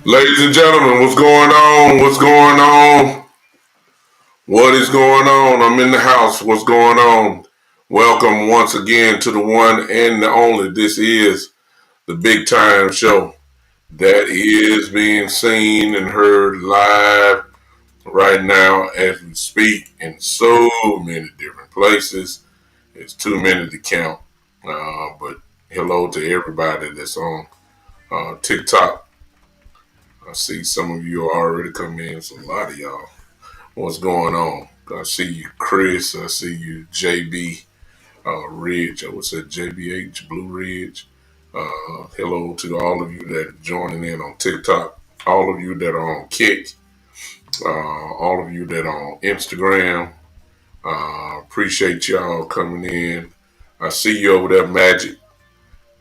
Ladies and gentlemen, what's going on? What's going on? What is going on? I'm in the house. What's going on? Welcome once again to the one and the only. This is the Big Time Show that is being seen and heard live right now as we speak in so many different places. It's too many to count. But hello to everybody that's on TikTok. I see some of you already come in, so a lot of y'all. What's going on? I see you, Chris. I see you, JB Ridge. I would say JBH Blue Ridge. Hello to all of you that are joining in on TikTok. All of you that are on Kick. All of you that are on Instagram. Appreciate y'all coming in. I see you over there, Magic.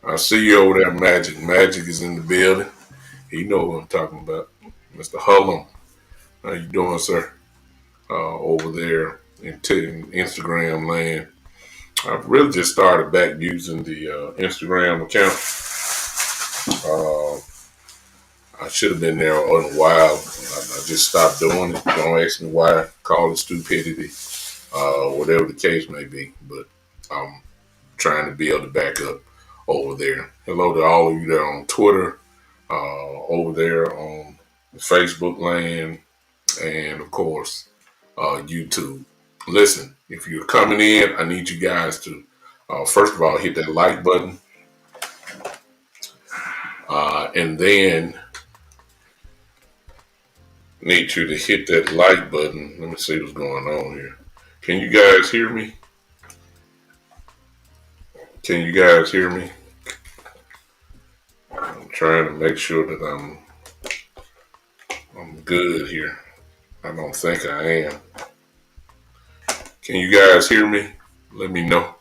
Magic is in the building. He know what I'm talking about. Mr. Hullum. How you doing, sir? Over there in Instagram land. I've really just started back using the Instagram account. I should have been there in a while. I just stopped doing it. Don't ask me why. Call it stupidity, whatever the case may be. But I'm trying to build it back up over there. Hello to all of you that are on Twitter, over there on Facebook land, and of course, YouTube. Listen, if you're coming in, I need you guys to, first of all, hit that like button. And then need you to hit that like button. Let me see what's going on here. Can you guys hear me? Can you guys hear me? I'm trying to make sure that I'm good here. I don't think I am. Can you guys hear me? Let me know.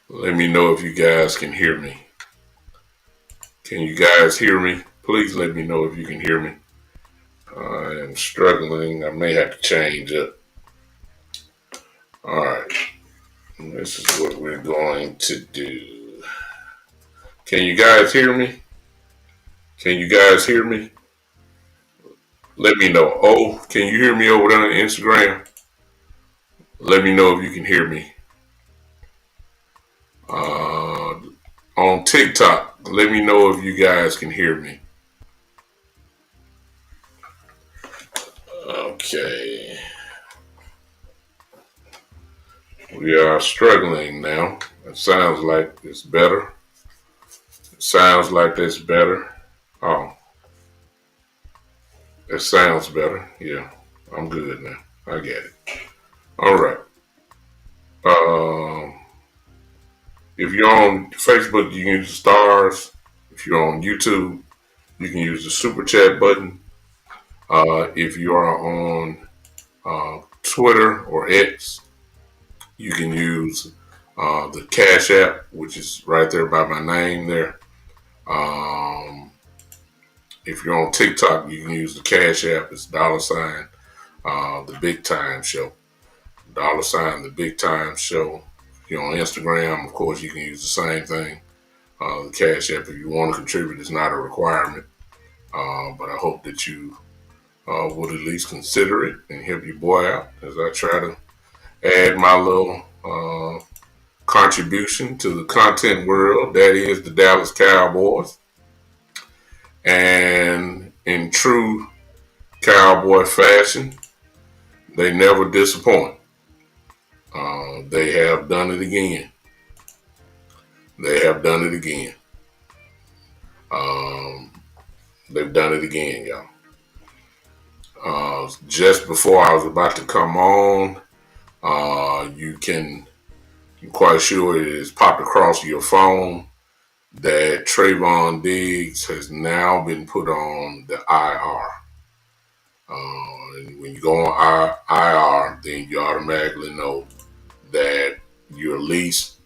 Let me know if you guys can hear me. Can you guys hear me? Please let me know if you can hear me. I am struggling. I may have to change up. All right. This is what we're going to do. Can you guys hear me? Can you guys hear me? Let me know. Oh, can you hear me over there on Instagram? Let me know if you can hear me. On TikTok, let me know if you guys can hear me. Okay. We are struggling now. It sounds like it's better. It sounds like that's better. Oh. It sounds better. Yeah. I'm good now. I get it. All right. If you're on Facebook, you can use the stars. If you're on YouTube, you can use the super chat button. If you are on Twitter or X, you can use the Cash App, which is right there by my name there. If you're on TikTok, you can use the Cash App. It's $, the Big Time Show. $, the Big Time Show. If you're on Instagram, of course, you can use the same thing. The Cash App, if you want to contribute, is not a requirement. But I hope that you would at least consider it and help your boy out as I try to add my little contribution to the content world. That is the Dallas Cowboys. And in true Cowboy fashion, they never disappoint. They have done it again. They have done it again. They've done it again, y'all. Just before I was about to come on, I'm quite sure it is popped across your phone that Trayvon Diggs has now been put on the IR. And when you go on IR, then you automatically know that your lease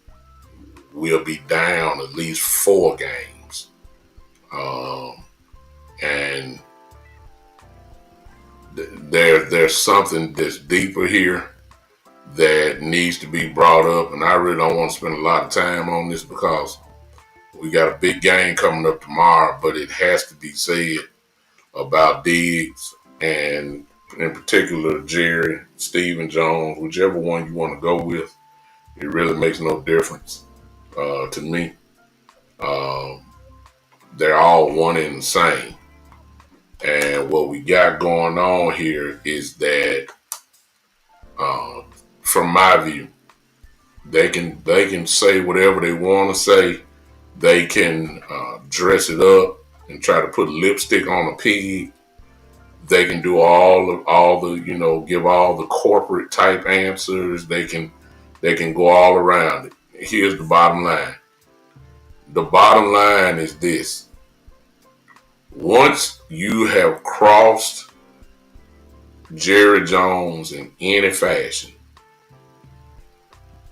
will be down at least 4 games. And there's something that's deeper here that needs to be brought up. And I really don't want to spend a lot of time on this because we got a big game coming up tomorrow, but it has to be said about Diggs and in particular Jerry, Stephen Jones, whichever one you want to go with. It really makes no difference to me. They're all one and the same. And what we got going on here is that, from my view, they can say whatever they want to say. They can dress it up and try to put lipstick on a pig. They can do all the give all the corporate type answers. They can go all around it. Here's the bottom line. The bottom line is this. Once you have crossed Jerry Jones in any fashion,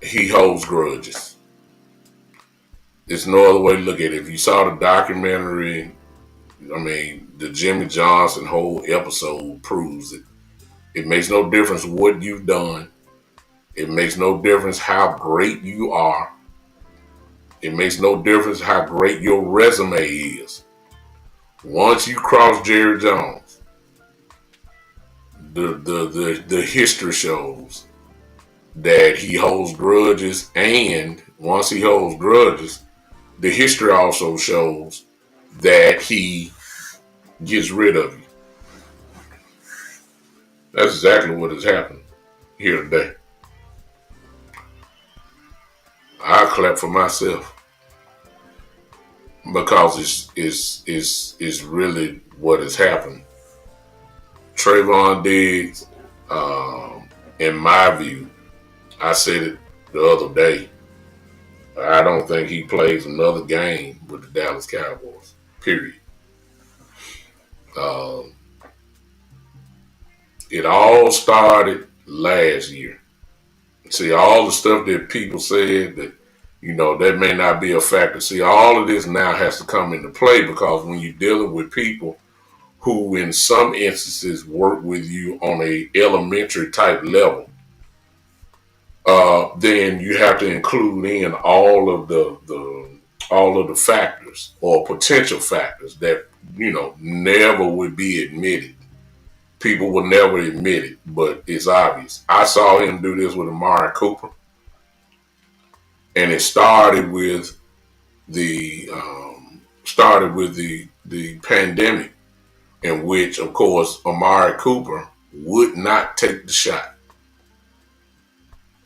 he holds grudges. There's no other way to look at it. If you saw the documentary, the Jimmy Johnson whole episode proves it. It makes no difference what you've done. It makes no difference how great you are. It makes no difference how great your resume is. Once you cross Jerry Jones, the history shows that he holds grudges, and once he holds grudges, the history also shows that he gets rid of you. That's exactly what has happened here today. I clap for myself because it's really what has happened. Trayvon Diggs, in my view, I said it the other day, I don't think he plays another game with the Dallas Cowboys, period. Um, it all started last year. See, all the stuff that people said that, that may not be a factor. See, all of this now has to come into play because when you're dealing with people who in some instances work with you on a elementary type level, then you have to include in all of the factors or potential factors that never would be admitted. People will never admit it, but it's obvious. I saw him do this with Amari Cooper, and it started with the the pandemic, in which, of course, Amari Cooper would not take the shot.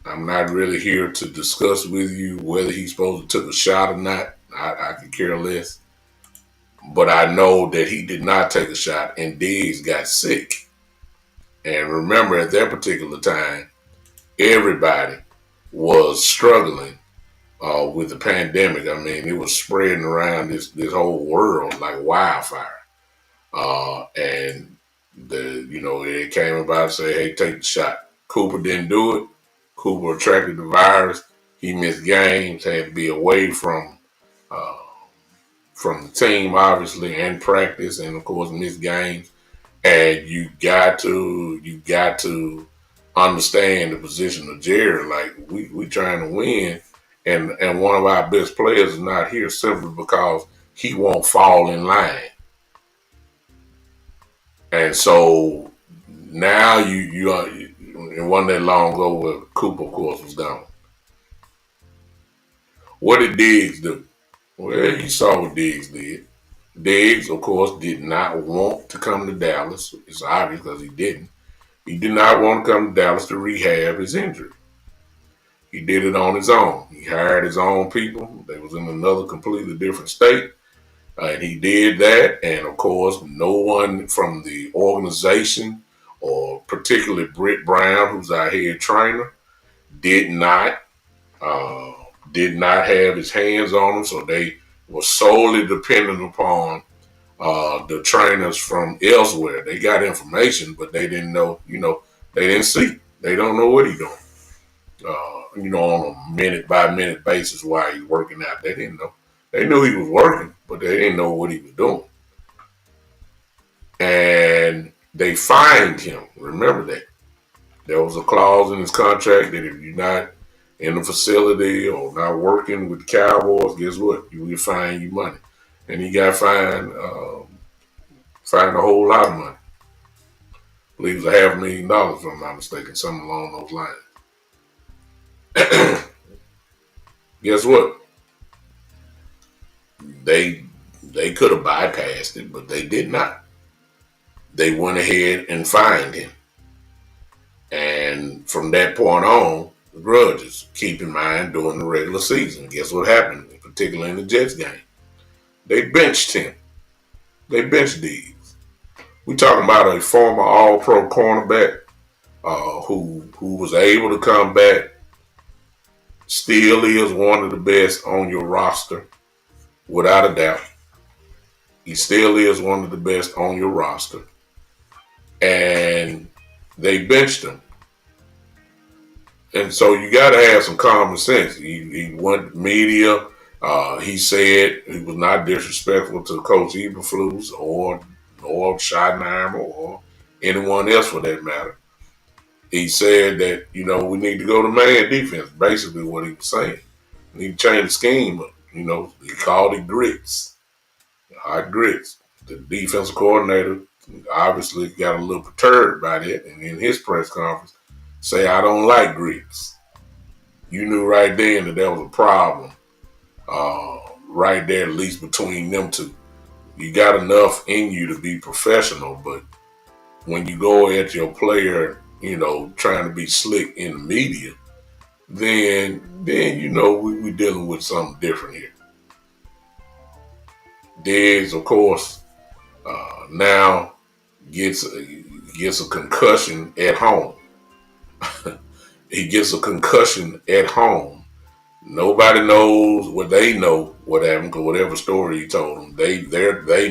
I'm not really here to discuss with you whether he's supposed to take a shot or not. I could care less. But I know that he did not take a shot, and Diggs got sick. And remember, at that particular time, everybody was struggling with the pandemic. I mean, it was spreading around this whole world like wildfire. And it came about and say, hey, take the shot. Cooper didn't do it. Cooper attracted the virus. He missed games, had to be away uh, from the team, obviously, and practice, and of course missed games. And you got to understand the position of Jerry. Like we trying to win, and one of our best players is not here simply because he won't fall in line. And so now you are, and wasn't that long ago where Cooper, of course, was gone. What did Diggs do? Well, you saw what Diggs did. Diggs, of course, did not want to come to Dallas. It's obvious because he didn't. He did not want to come to Dallas to rehab his injury. He did it on his own. He hired his own people. They was in another completely different state. And he did that. And, of course, no one from the organization, or particularly Britt Brown, who's our head trainer, did not have his hands on him. So they were solely dependent upon the trainers from elsewhere. They got information, but they didn't know, they didn't see. They don't know what he's doing. On a minute by minute basis while he's working out. They didn't know. They knew he was working, but they didn't know what he was doing. And they fined him. Remember that. There was a clause in his contract that if you're not in the facility or not working with the Cowboys, guess what? You will fine you money. And he got fined a whole lot of money. I believe it was $500,000, if I'm not mistaken, something along those lines. Guess what? They could have bypassed it, but they did not. They went ahead and fined him. And from that point on, the grudges. Keep in mind, during the regular season, guess what happened, particularly in the Jets game? They benched him. They benched Diggs. We talking about a former All-Pro cornerback who was able to come back, still is one of the best on your roster, without a doubt. He still is one of the best on your roster. And they benched him. And so you got to have some common sense. He went to media. He said he was not disrespectful to Coach Eberflus or Schottenheimer or anyone else for that matter. He said that, we need to go to man defense, basically what he was saying. We need to change the scheme, He called it grits, hot grits. The defensive coordinator obviously got a little perturbed by that, and in his press conference, say, I don't like grits. You knew right then that there was a problem right there, at least between them two. You got enough in you to be professional, but when you go at your player, trying to be slick in the media, then we're dealing with something different here. Diggs, of course, now gets a concussion at home. He gets a concussion at home. Nobody knows what they know what happened, because whatever story he told them, they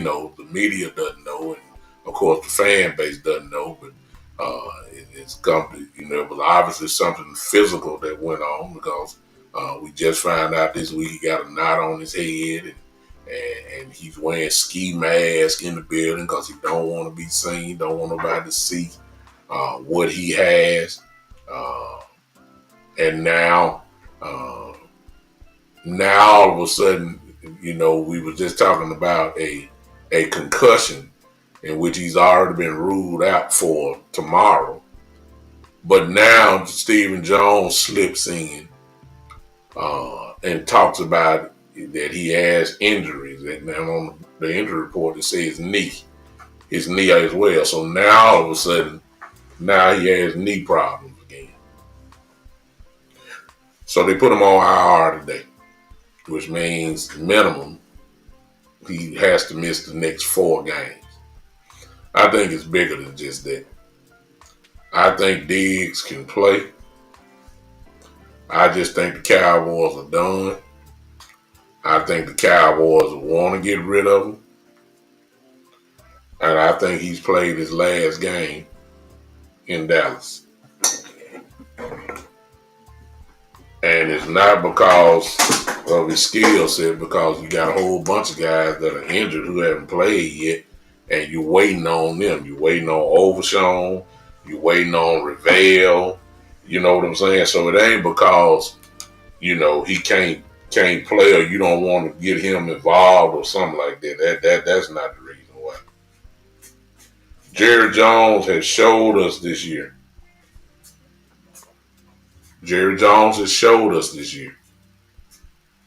know. The media doesn't know, and of course the fan base doesn't know. But it's come, it was obviously something physical that went on, because we just found out this week he got a knot on his head, and he's wearing ski mask in the building because he don't want to be seen, don't want nobody to see what he has, and now all of a sudden, we were just talking about a concussion in which he's already been ruled out for tomorrow. But now Stephen Jones slips in and talks about that he has injuries. And now on the injury report, it says his knee as well. So now all of a sudden, now he has knee problems again. So they put him on IR today, which means minimum he has to miss the next 4 games. I think it's bigger than just that. I think Diggs can play. I just think the Cowboys are done. I think the Cowboys want to get rid of him. And I think he's played his last game in Dallas. And it's not because of his skill set, because you got a whole bunch of guys that are injured who haven't played yet, and you're waiting on them. You're waiting on Overshown. You're waiting on Revell. You know what I'm saying? So it ain't because, he can't play, or you don't want to get him involved or something like that. That's not the reason why. Jerry Jones has showed us this year.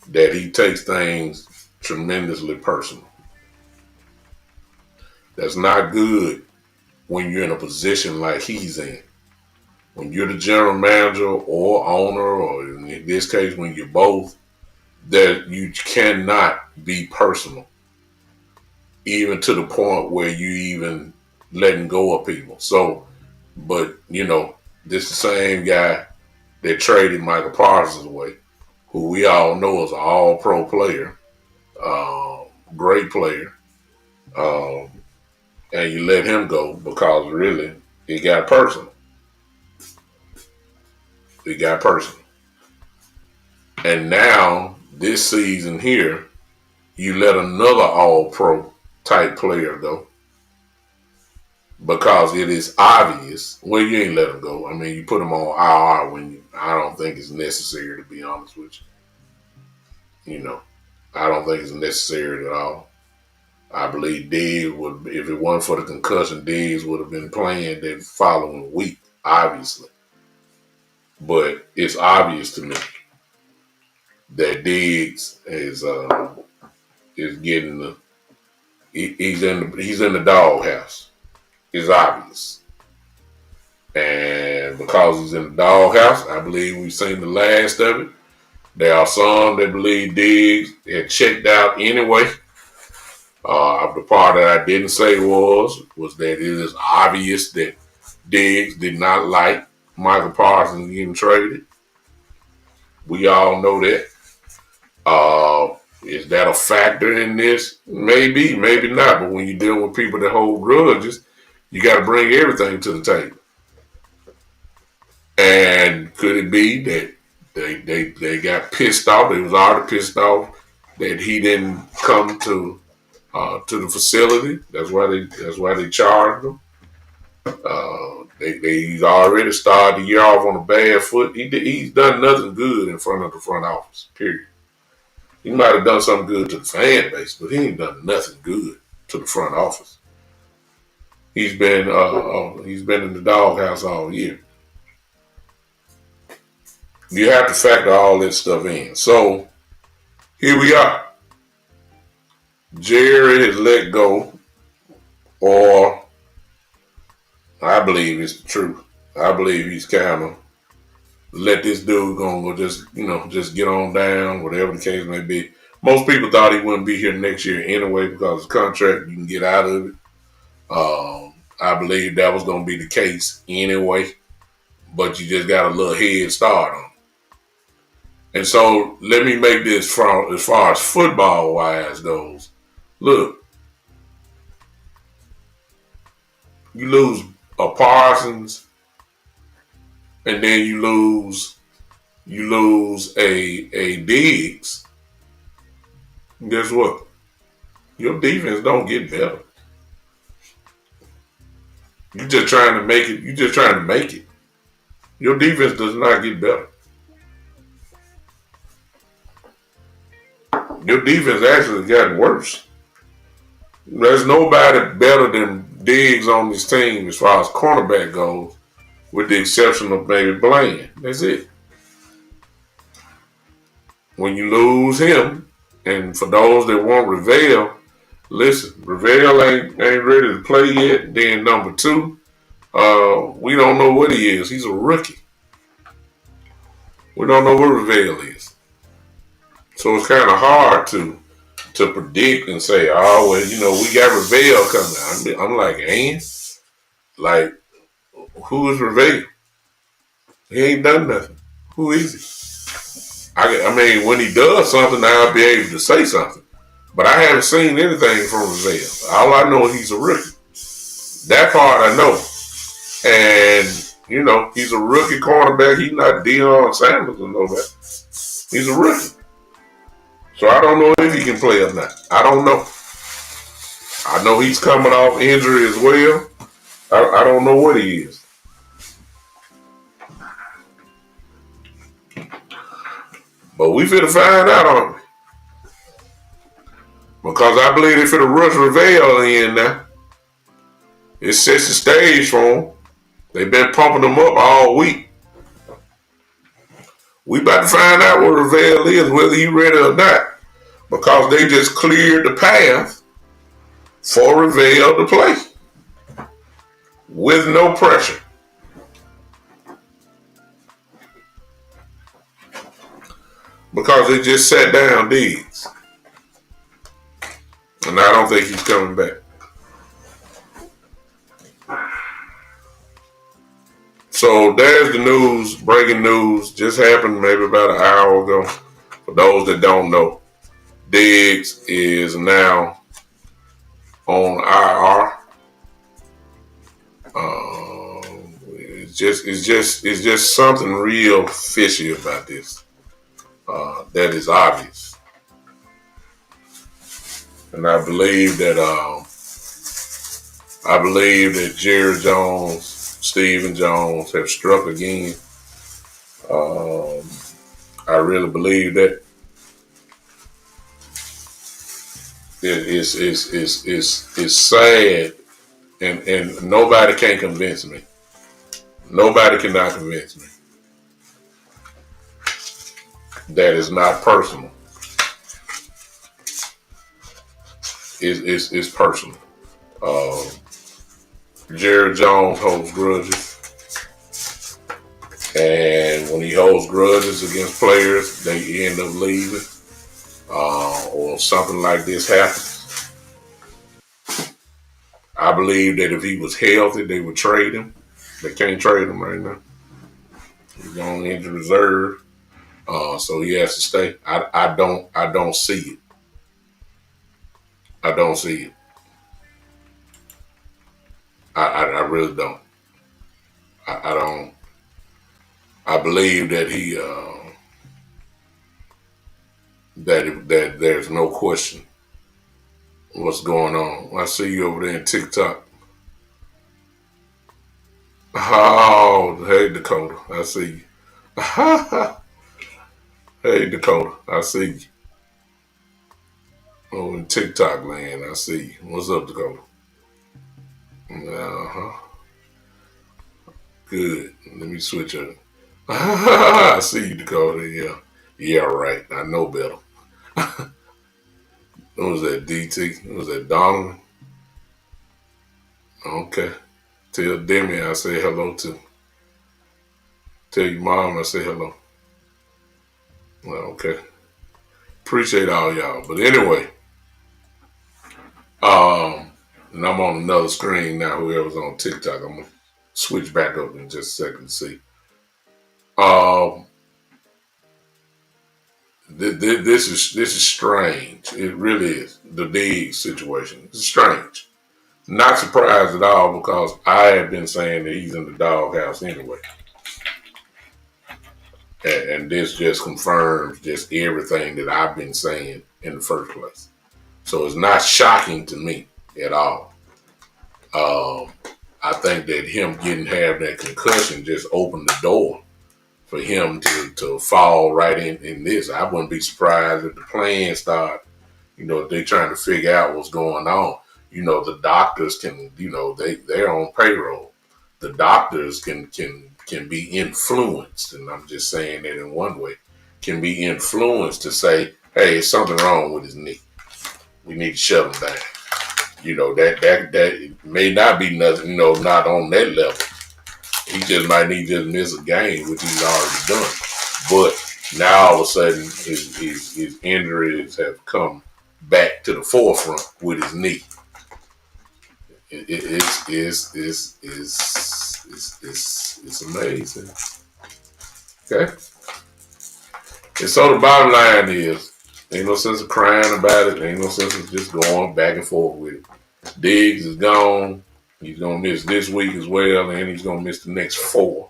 That he takes things tremendously personal. That's not good when you're in a position like he's in. When you're the general manager or owner, or in this case, when you're both, that you cannot be personal, even to the point where you even letting go of people. So, but this is the same guy that traded Michael Parsons away, who we all know is an all-pro player, great player, and you let him go because really it got personal. And now, this season here, you let another all-pro type player go because it is obvious. Well, you ain't let him go. I mean, you put him on IR when I don't think it's necessary, to be honest with you. I don't think it's necessary at all. I believe Diggs would, if it wasn't for the concussion, Diggs would have been playing the following week, obviously. But it's obvious to me that Diggs is getting he's in the doghouse. It's obvious, and because he's in the doghouse, I believe we've seen the last of it. There are some that believe Diggs had checked out anyway. The part that I didn't say was that it is obvious that Diggs did not like Michael Parsons getting traded. We all know that. Is that a factor in this? Maybe, maybe not. But when you're dealing with people that hold grudges, you got to bring everything to the table. And could it be that they got pissed off? They was already pissed off that he didn't come to the facility. That's why they charged him. He's already started the year off on a bad foot. He's done nothing good in front of the front office. Period. He might have done something good to the fan base, but he ain't done nothing good to the front office. He's been in the doghouse all year. You have to factor all this stuff in. So here we are. Jerry has let go, or I believe it's the truth. I believe he's kind of let this dude go just get on down, whatever the case may be. Most people thought he wouldn't be here next year anyway because of the contract. You can get out of it. I believe that was going to be the case anyway, but you just got a little head start on it. And so let me make this as far as football wise goes. Look, you lose a Parsons, and then you lose a Diggs. Guess what? Your defense don't get better. You're just trying to make it. You're just trying to make it. Your defense does not get better. Your defense actually gotten worse. There's nobody better than Diggs on this team as far as cornerback goes, with the exception of maybe Bland. That's it. When you lose him, and for those that want Revell, listen, Revell ain't ready to play yet. Then number two, we don't know what he is. He's a rookie. We don't know what Revell is. So it's kind of hard to predict and say, oh, well, we got Revell coming. I'm like, and? Like, who is Revell? He ain't done nothing. Who is he? I mean, when he does something, I'll be able to say something. But I haven't seen anything from Revell. All I know is he's a rookie. That part I know. And, he's a rookie cornerback. He's not Deion Sanders or nobody. He's a rookie. So I don't know if he can play or not. I don't know. I know he's coming off injury as well. I don't know what he is. But we finna find out, aren't we? Because I believe they finna rush Revell in now. It sets the stage for him. They've been pumping him up all week. We about to find out what Revell is, whether he ready or not. Because they just cleared the path for Revell to play. With no pressure. Because they just sat down Diggs. And I don't think he's coming back. So there's the news, breaking news, just happened maybe about an hour ago. For those that don't know, Diggs is now on IR. It's just something real fishy about this. That is obvious. And I believe that Jerry Jones, Stephen Jones have struck again. I really believe that. It's sad, and nobody can convince me. Nobody cannot convince me. That is not personal. It's personal. Jerry Jones holds grudges. And when he holds grudges against players, they end up leaving. Or something like this happens. I believe that if he was healthy, they would trade him. They can't trade him right now. He's on injured reserve. So he has to stay. I don't see it. I don't see it. I really don't. I don't. I believe that he that there's no question what's going on. I see you over there in TikTok. Oh, hey Dakota, I see you. Hey Dakota, I see you. Oh, in TikTok land, I see you. What's up, Dakota? Uh-huh. Good. Let me switch up. I see you, Dakota. Yeah. Yeah, right. I know better. What was that, DT? What was that, Donovan? Okay. Tell Demi I say hello to. Tell your mom I say hello. Well, okay. Appreciate all y'all. But anyway, and I'm on another screen now. Whoever's on TikTok, I'm gonna switch back up in just a second to see. Um, this is strange. It really is. The Diggs situation. It's strange. Not surprised at all because I have been saying that he's in the doghouse anyway. And this just confirms just everything that I've been saying in the first place. So it's not shocking to me at all. Um, I think that him have that concussion just opened the door for him to fall right in this. I wouldn't be surprised if the plan start, if they're trying to figure out what's going on. The doctors can, they're on payroll. The doctors can be influenced, and I'm just saying that in one way, can be influenced to say, hey, there's something wrong with his knee. We need to shut him down. That may not be nothing, not on that level. He just might need to miss a game, which he's already done. But now all of a sudden, his injuries have come back to the forefront with his knee. It's amazing. Okay. And so the bottom line is, ain't no sense of crying about it. Ain't no sense of just going back and forth with it. Diggs is gone. He's going to miss this week as well, and he's going to miss the next 4,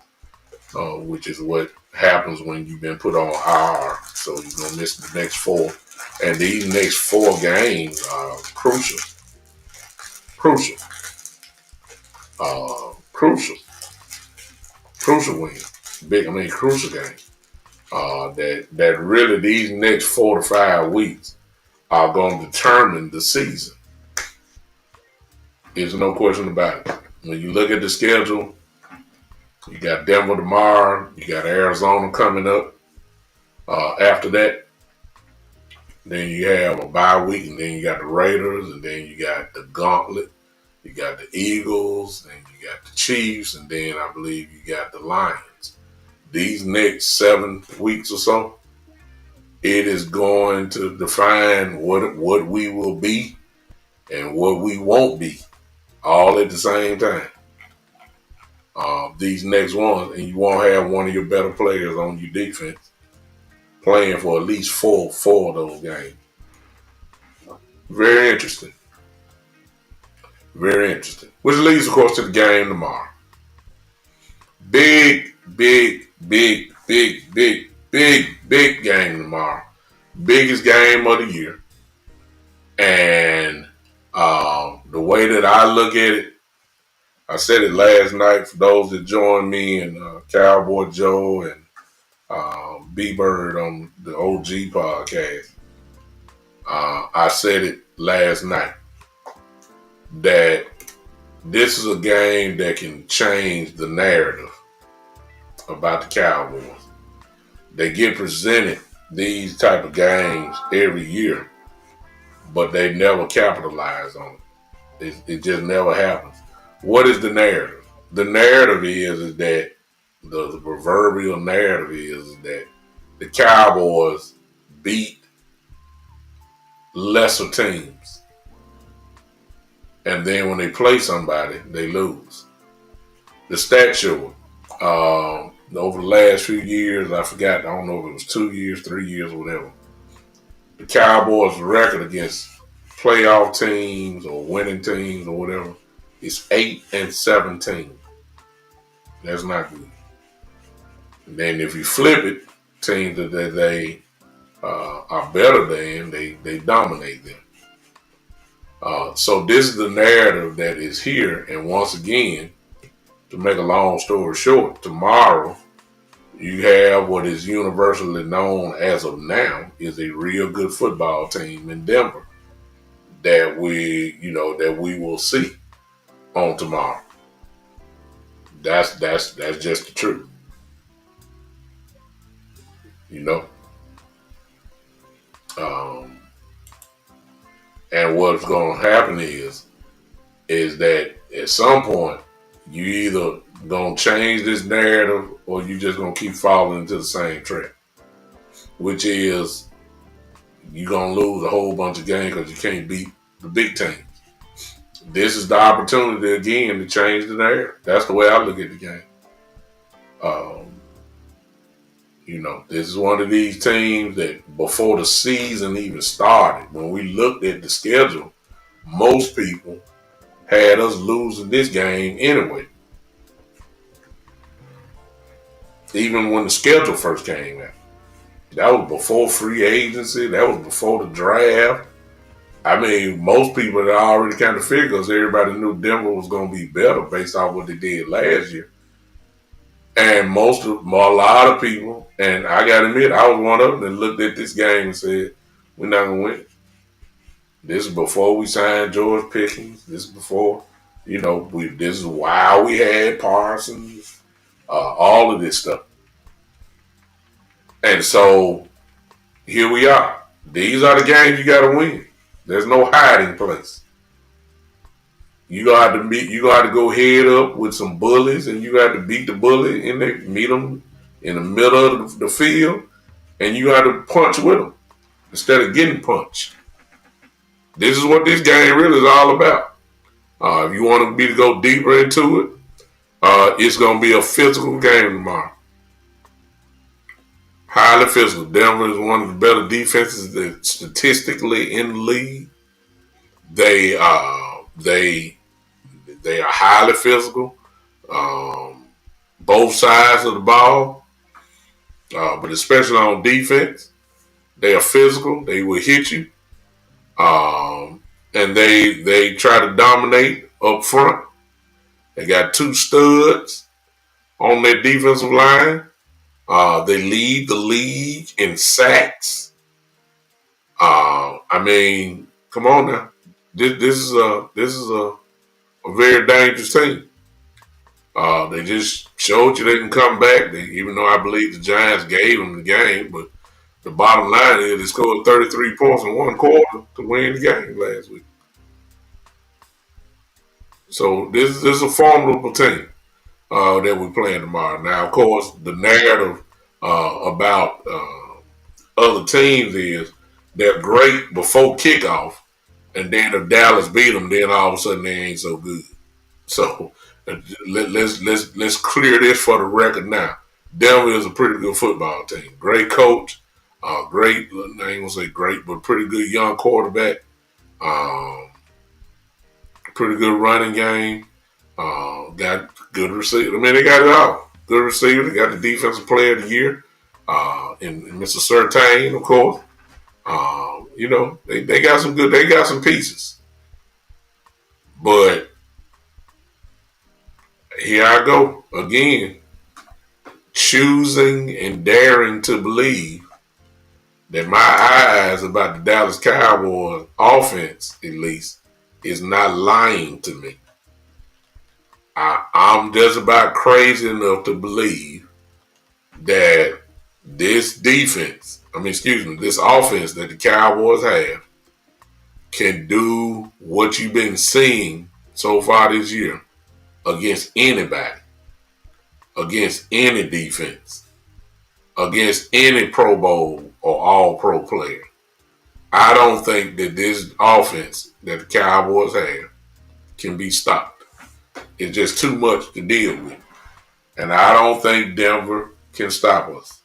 which is what happens when you've been put on IR. So he's going to miss the next 4. And these next 4 games are crucial. Crucial win. Crucial game. That really these next 4 to 5 weeks are going to determine the season. There's no question about it. When you look at the schedule, you got Denver tomorrow, you got Arizona coming up after that. Then you have a bye week, and then you got the Raiders, and then you got the Gauntlet. You got the Eagles, and you got the Chiefs, and then I believe you got the Lions. These next 7 weeks or so, it is going to define what we will be and what we won't be, all at the same time. These next ones, and you won't have one of your better players on your defense playing for at least four of those games. Very interesting. Very interesting. Which leads, of course, to the game tomorrow. Big game tomorrow. Biggest game of the year. And the way that I look at it, I said it last night for those that joined me and Cowboy Joe and B-Bird on the OG podcast. I said it last night that this is a game that can change the narrative about the Cowboys. They get presented these type of games every year, but they never capitalize on it. It just never happens. What is the narrative? The narrative is that the proverbial narrative is that the Cowboys beat lesser teams. And then when they play somebody, they lose. The stats show over the last few years, I forgot, I don't know if it was 2 years, 3 years, or whatever. The Cowboys' record against playoff teams or winning teams or whatever is 8-17. That's not good. And then if you flip it, teams that they are better than, they dominate them. So this is the narrative that is here. And once again, to make a long story short, tomorrow you have what is universally known as of now is a real good football team in Denver that we will see on tomorrow. That's just the truth. You know. Um, and what's going to happen is that at some point you either gonna change this narrative or you just gonna keep falling into the same trap, which is you're gonna lose a whole bunch of games because you can't beat the big teams. This is the opportunity again to change the narrative. That's the way I look at the game. This is one of these teams that before the season even started, when we looked at the schedule, most people had us losing this game anyway. Even when the schedule first came out. That was before free agency. That was before the draft. I mean, most people had already kind of figured because everybody knew Denver was going to be better based off what they did last year. And a lot of people, and I got to admit, I was one of them that looked at this game and said, we're not going to win. This is before we signed George Pickens. This is before, this is why we had Parsons, all of this stuff. And so here we are. These are the games you got to win. There's no hiding place. You got to go head up with some bullies, and you got to beat the bully and meet them in the middle of the field, and you got to punch with them instead of getting punched. This is what this game really is all about. If you want me to go deeper into it, it's going to be a physical game tomorrow. Highly physical. Denver is one of the better defenses that statistically in the league. They are highly physical. Both sides of the ball, but especially on defense, they are physical. They will hit you, and they try to dominate up front. They got two studs on their defensive line. They lead the league in sacks. I mean, come on now. This is a very dangerous team. They just showed you they can come back. Even though I believe the Giants gave them the game, but the bottom line is they scored 33 points in one quarter to win the game last week. So this is a formidable team that we're playing tomorrow. Now, of course, the narrative about other teams is they're great before kickoff, and then if Dallas beat them, then all of a sudden they ain't so good. So let's clear this for the record now. Denver is a pretty good football team. Great coach, I ain't gonna say great, but pretty good young quarterback. Pretty good running game. Got good receiver. I mean, they got it all. Good receiver. They got the defensive player of the year. And Mr. Surtain, of course. They got some good. They got some pieces. But here I go again, choosing and daring to believe that my eyes about the Dallas Cowboys offense, at least, is not lying to me. I'm just about crazy enough to believe that this offense that the Cowboys have can do what you've been seeing so far this year against anybody, against any defense, against any Pro Bowl or All-Pro player. I don't think that this offense that the Cowboys have can be stopped. It's just too much to deal with. And I don't think Denver can stop us.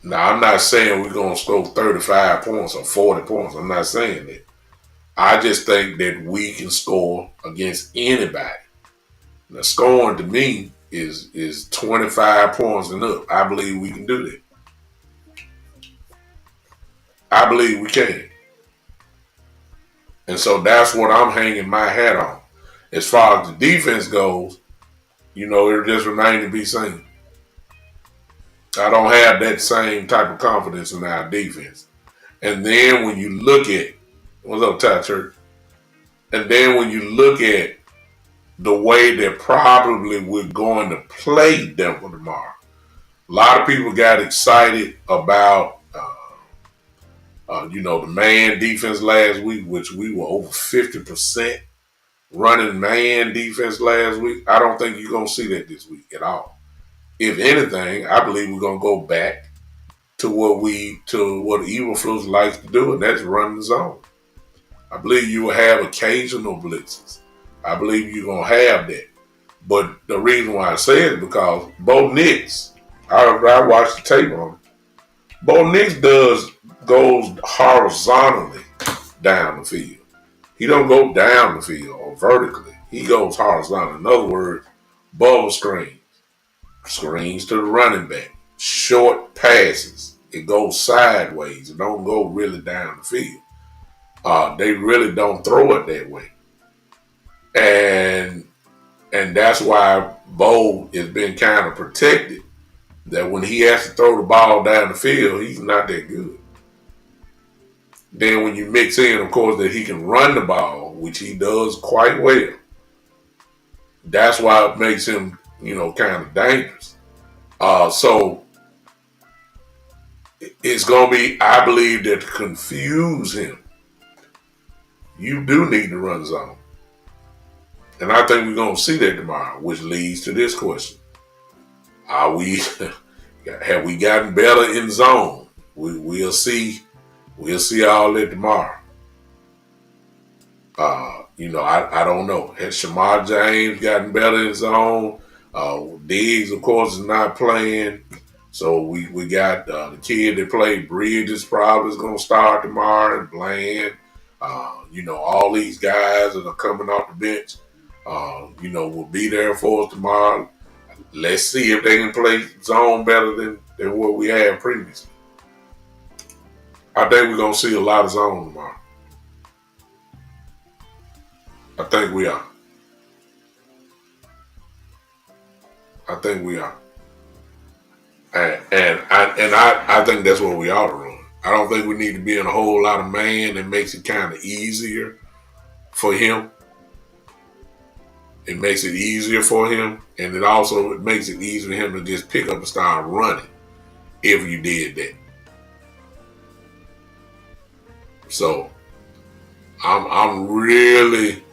Now, I'm not saying we're going to score 35 points or 40 points. I'm not saying that. I just think that we can score against anybody. Now, scoring to me is 25 points and up. I believe we can do that. I believe we can. And so that's what I'm hanging my hat on. As far as the defense goes, it just remains to be seen. I don't have that same type of confidence in our defense. And then when you look at, what's up, Ty Church? And then when you look at the way that probably we're going to play Denver tomorrow, a lot of people got excited about, the man defense last week, which we were over 50% running man defense last week. I don't think you're going to see that this week at all. If anything, I believe we're going to go back to what Eberflus likes to do, and that's run the zone. I believe you will have occasional blitzes. I believe you're going to have that. But the reason why I say it is because Bo Nix, I watched the tape on him. Bo Nix goes horizontally down the field. He don't go down the field or vertically. He goes horizontal. In other words, bubble screens to the running back, short passes. It goes sideways. It don't go really down the field. They really don't throw it that way. And that's why Bo has been kind of protected. That when he has to throw the ball down the field, he's not that good. Then when you mix in, of course, that he can run the ball, which he does quite well, that's why it makes him, kind of dangerous. So it's going to be, I believe, that to confuse him, you do need to run zone. And I think we're going to see that tomorrow, which leads to this question. Have we gotten better in zone? We'll see. We'll see all that tomorrow. I don't know. Has Shamar James gotten better in zone? Diggs, of course, is not playing. So we got the kid that played Bridges probably is going to start tomorrow, and Bland. All these guys that are coming off the bench, will be there for us tomorrow. Let's see if they can play zone better than what we had previously. I think we're going to see a lot of zone tomorrow. I think we are. And I think that's what we ought to run. I don't think we need to be in a whole lot of man that makes it kind of easier for him. It makes it easier for him, and it makes it easier for him to just pick up and start running if you did that. So I'm really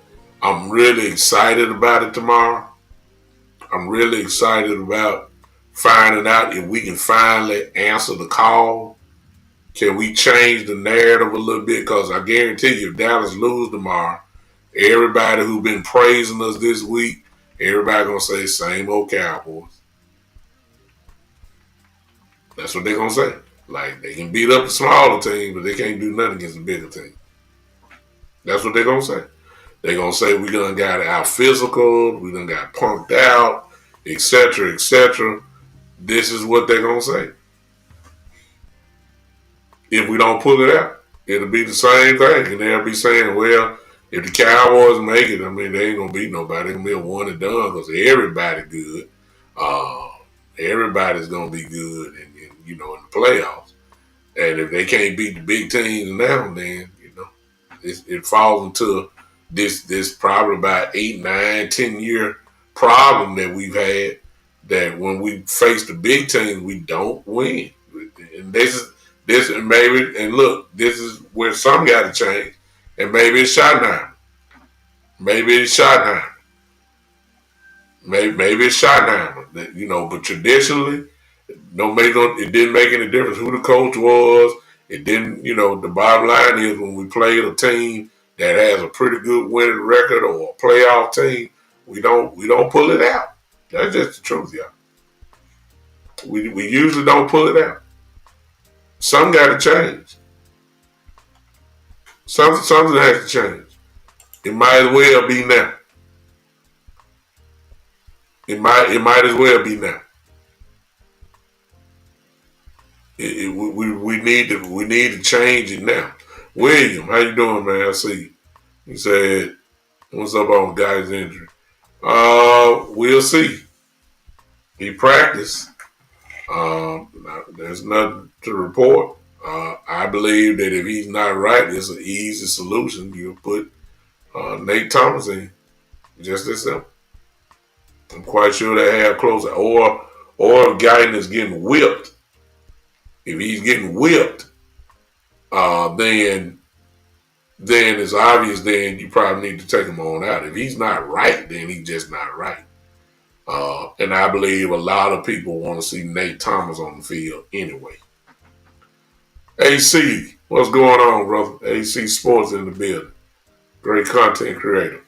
excited about it tomorrow. I'm really excited about finding out if we can finally answer the call. Can we change the narrative a little bit? Because I guarantee you, if Dallas lose tomorrow, everybody who's been praising us this week, everybody gonna say same old Cowboys. That's what they're gonna say. Like, they can beat up the smaller team, but they can't do nothing against the bigger team. That's what they're gonna say. They're gonna say we done got out physical, we done got punked out, etc., etc. This is what they're gonna say. If we don't pull it out, it'll be the same thing, and they'll be saying, well, if the Cowboys make it, they ain't gonna beat nobody. They're gonna be a one and done because everybody good. Everybody's gonna be good, in the playoffs. And if they can't beat the big teams now, then it falls into this probably about 8, 9, 10 year problem that we've had. That when we face the big teams, we don't win. And this is where some got to change. And maybe it's Schottenheimer. Maybe it's Schottenheimer. But traditionally, it didn't make any difference who the coach was. It didn't, the bottom line is when we played a team that has a pretty good winning record or a playoff team, we don't pull it out. That's just the truth, y'all. We usually don't pull it out. Something got to change. Something has to change. It might as well be now. It might as well be now. We need to change it now. William, how you doing, man? I see you. He said, "What's up on guy's injury?" We'll see. He practiced. There's nothing to report. I believe that if he's not right, it's an easy solution. You put Nate Thomas in, just as simple. I'm quite sure they have closer. Or if Guyton is getting whipped, if he's getting whipped, then it's obvious. Then you probably need to take him on out. If he's not right, then he's just not right. And I believe a lot of people want to see Nate Thomas on the field anyway. AC, what's going on, brother? AC Sports in the building. Great content creator.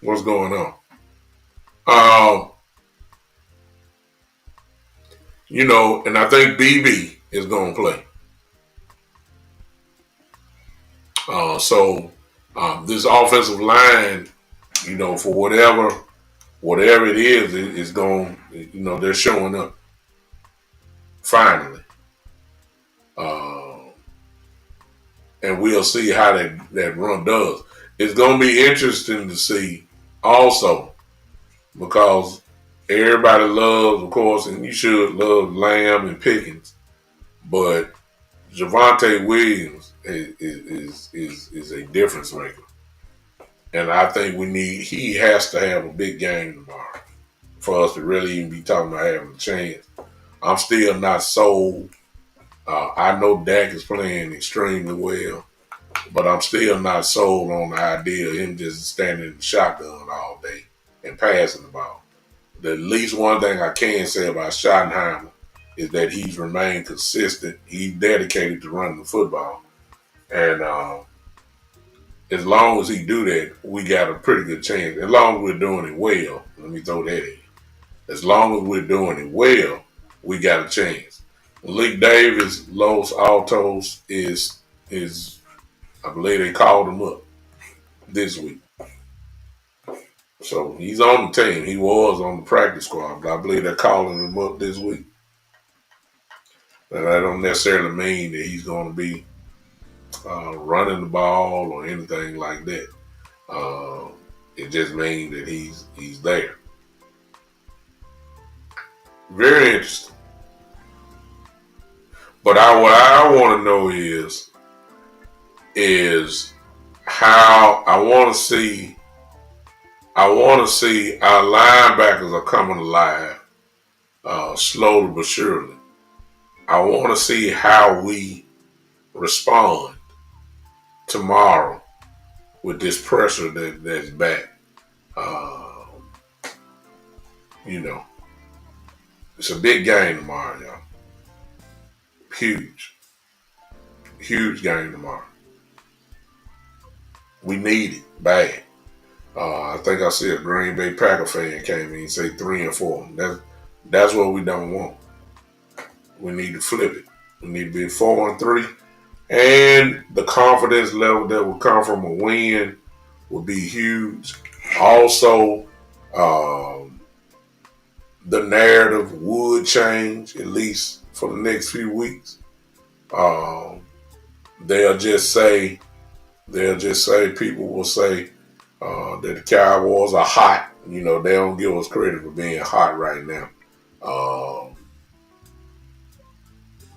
What's going on? And I think BB is going to play. So this offensive line, for whatever it is going, they're showing up finally. And we'll see how that run does. It's going to be interesting to see also because everybody loves, of course, and you should love Lamb and Pickens, but Javonte Williams is a difference maker. And I think he has to have a big game tomorrow for us to really even be talking about having a chance. I'm still not sold. I know Dak is playing extremely well, but I'm still not sold on the idea of him just standing in the shotgun all day and passing the ball. The least one thing I can say about Schottenheimer is that he's remained consistent. He's dedicated to running the football. And as long as he do that, we got a pretty good chance. As long as we're doing it well, let me throw that in. As long as we're doing it well, we got a chance. Malik Davis, Los Altos is I believe they called him up this week. So he's on the team. He was on the practice squad, but I believe they're calling him up this week. And that don't necessarily mean that he's going to be running the ball or anything like that. It just means that he's there. Very interesting. But what I want to know is how I want to see our linebackers are coming alive slowly but surely. I want to see how we respond tomorrow with this pressure that's back. It's a big game tomorrow, y'all. Huge game tomorrow. We need it bad. I think I see a Green Bay Packer fan came in and say 3-4. That's what we don't want. We need to flip it. We need to be 4-3, and the confidence level that will come from a win will be huge. Also, the narrative would change at least for the next few weeks. They'll just say people will say that the Cowboys are hot. They don't give us credit for being hot right now.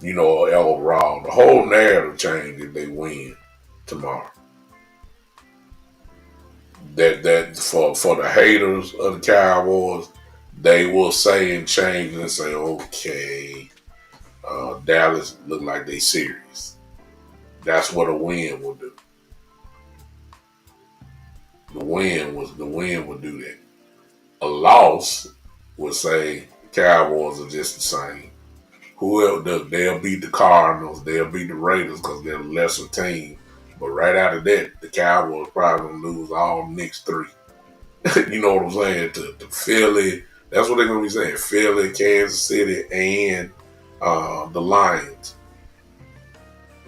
Overall, the whole narrative change if they win tomorrow. That for the haters of the Cowboys, they will say and change and say, okay, Dallas look like they serious. That's what a win will do. The win would do that. A loss would say Cowboys are just the same. Whoever they'll beat the Cardinals, they'll beat the Raiders because they're a lesser team. But right after that, the Cowboys probably gonna lose all the next 3. You know what I'm saying? To Philly, that's what they're gonna be saying. Philly, Kansas City, and the Lions.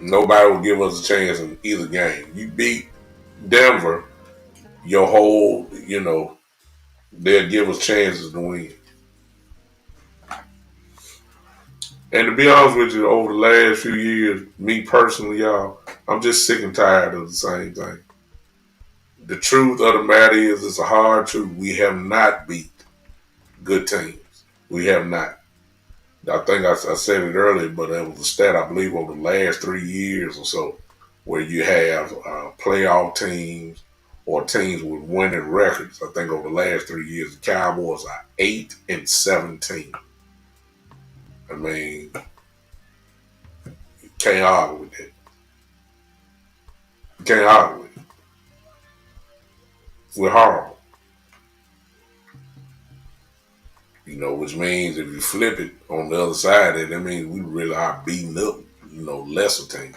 Nobody will give us a chance in either game. You beat Denver, your whole, they'll give us chances to win. And to be honest with you, over the last few years, me personally, y'all, I'm just sick and tired of the same thing. The truth of the matter is, it's a hard truth. We have not beat good teams. We have not. I think I said it earlier, but it was a stat I believe over the last 3 years or so, where you have playoff teams or teams with winning records. I think over the last 3 years, the Cowboys are 8-17. I mean, you can't argue with that. You can't argue with it. We're horrible. Which means if you flip it on the other side, that means we really are beating up, lesser teams.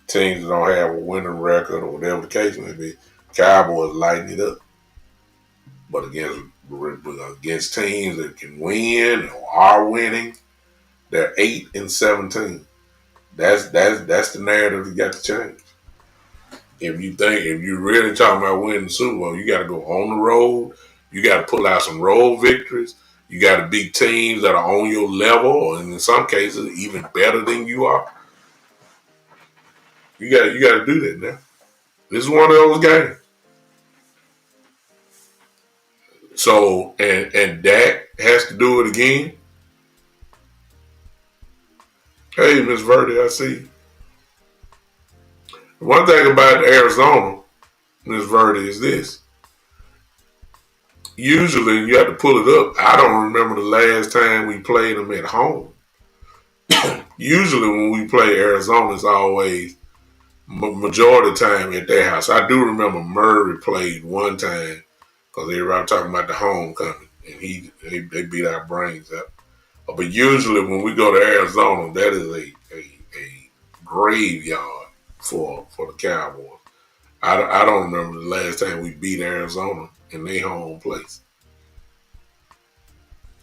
Teams that don't have a winning record or whatever the case may be. Cowboys lighten it up. But against teams that can win or are winning, they're 8-17. That's the narrative you got to change. If you're really talking about winning the Super Bowl, you got to go on the road. You got to pull out some road victories. You got to beat teams that are on your level, or in some cases even better than you are. You got to do that now. This is one of those games. So and Dak has to do it again. Hey, Miss Verdi, I see. One thing about Arizona, Miss Verdi, is this. Usually you have to pull it up. I don't remember the last time we played them at home. Usually when we play Arizona, it's always majority of the time at their house. I do remember Murray played one time because they were talking about the homecoming, and they beat our brains up. But usually when we go to Arizona, that is a graveyard for the Cowboys. I don't remember the last time we beat Arizona in their home place.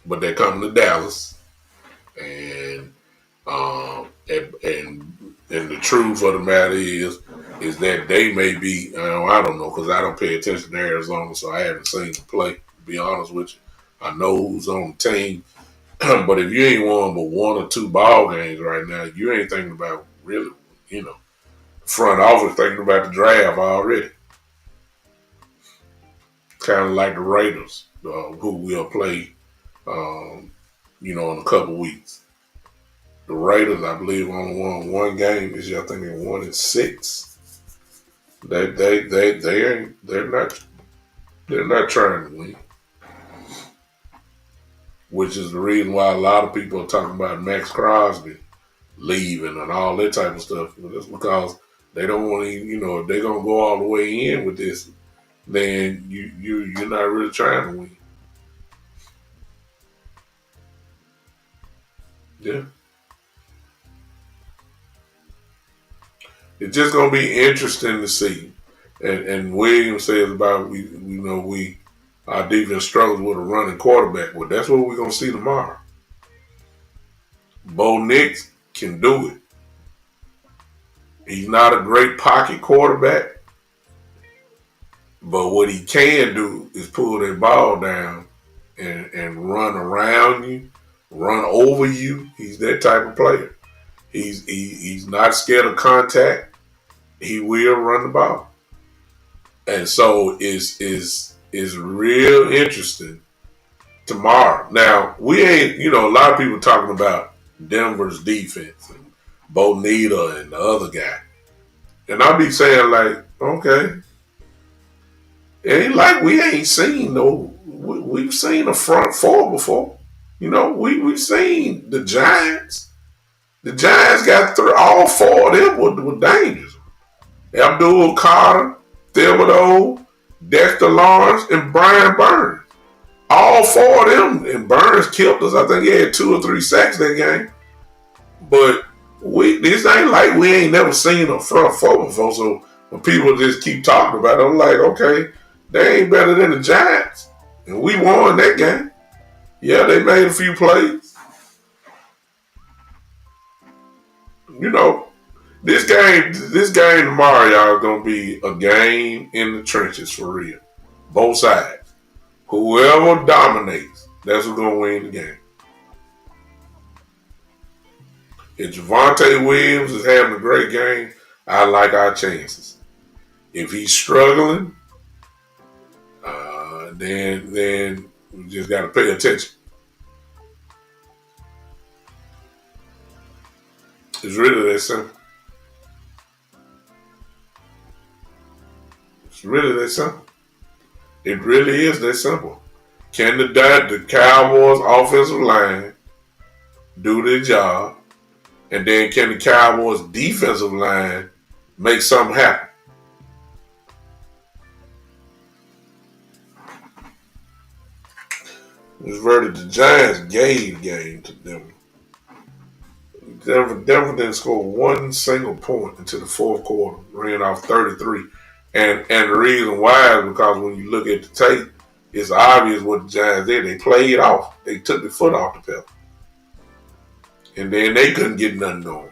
But they're coming to Dallas, and the truth of the matter is that they may be. I don't know because I don't pay attention to Arizona, so I haven't seen them play. To be honest with you, I know who's on the team, but if you ain't won but one or two ball games right now, you ain't thinking about really, front office thinking about the draft already. Kind of like the Raiders, who will play, in a couple weeks. The Raiders, I believe, only won one game this year. I think they won in 6. They're not trying to win, which is the reason why a lot of people are talking about Max Crosby leaving and all that type of stuff. But that's because they don't want to, if they're gonna go all the way in with this, then you're not really trying to win. Yeah. It's just gonna be interesting to see. And Williams says about our defense struggles with a running quarterback. Well, that's what we're gonna see tomorrow. Bo Nix can do it. He's not a great pocket quarterback, but what he can do is pull that ball down and run around you, run over you. He's that type of player. He's not scared of contact. He will run the ball. And so is real interesting tomorrow. Now, we ain't, a lot of people talking about Denver's defense and Bonita and the other guy. And I'll be saying like, okay, it ain't like we ain't seen we've seen a front four before. We've seen the Giants. The Giants got through all 4 of them were dangerous. Abdul Carter, Thibodeau, Dexter Lawrence, and Brian Burns. All 4 of them, and Burns killed us. I think he had 2 or 3 sacks that game. But this ain't like we ain't never seen a front 4 before. So when people just keep talking about it, I'm like, okay, they ain't better than the Giants. And we won that game. Yeah, they made a few plays. This game tomorrow, y'all, gonna be a game in the trenches for real. Both sides. Whoever dominates, that's who's gonna win the game. If Javonte Williams is having a great game, I like our chances. If he's struggling, then we just gotta pay attention. It's really that simple. It's really that simple. It really is that simple. Can the Cowboys offensive line do their job? And then can the Cowboys defensive line make something happen? It's verdict the Giants gave the game to them. Denver didn't score one single point until the fourth quarter. Ran off 33. And the reason why is because when you look at the tape, it's obvious what the Giants did. They played off. They took the foot off the pedal. And then they couldn't get nothing going.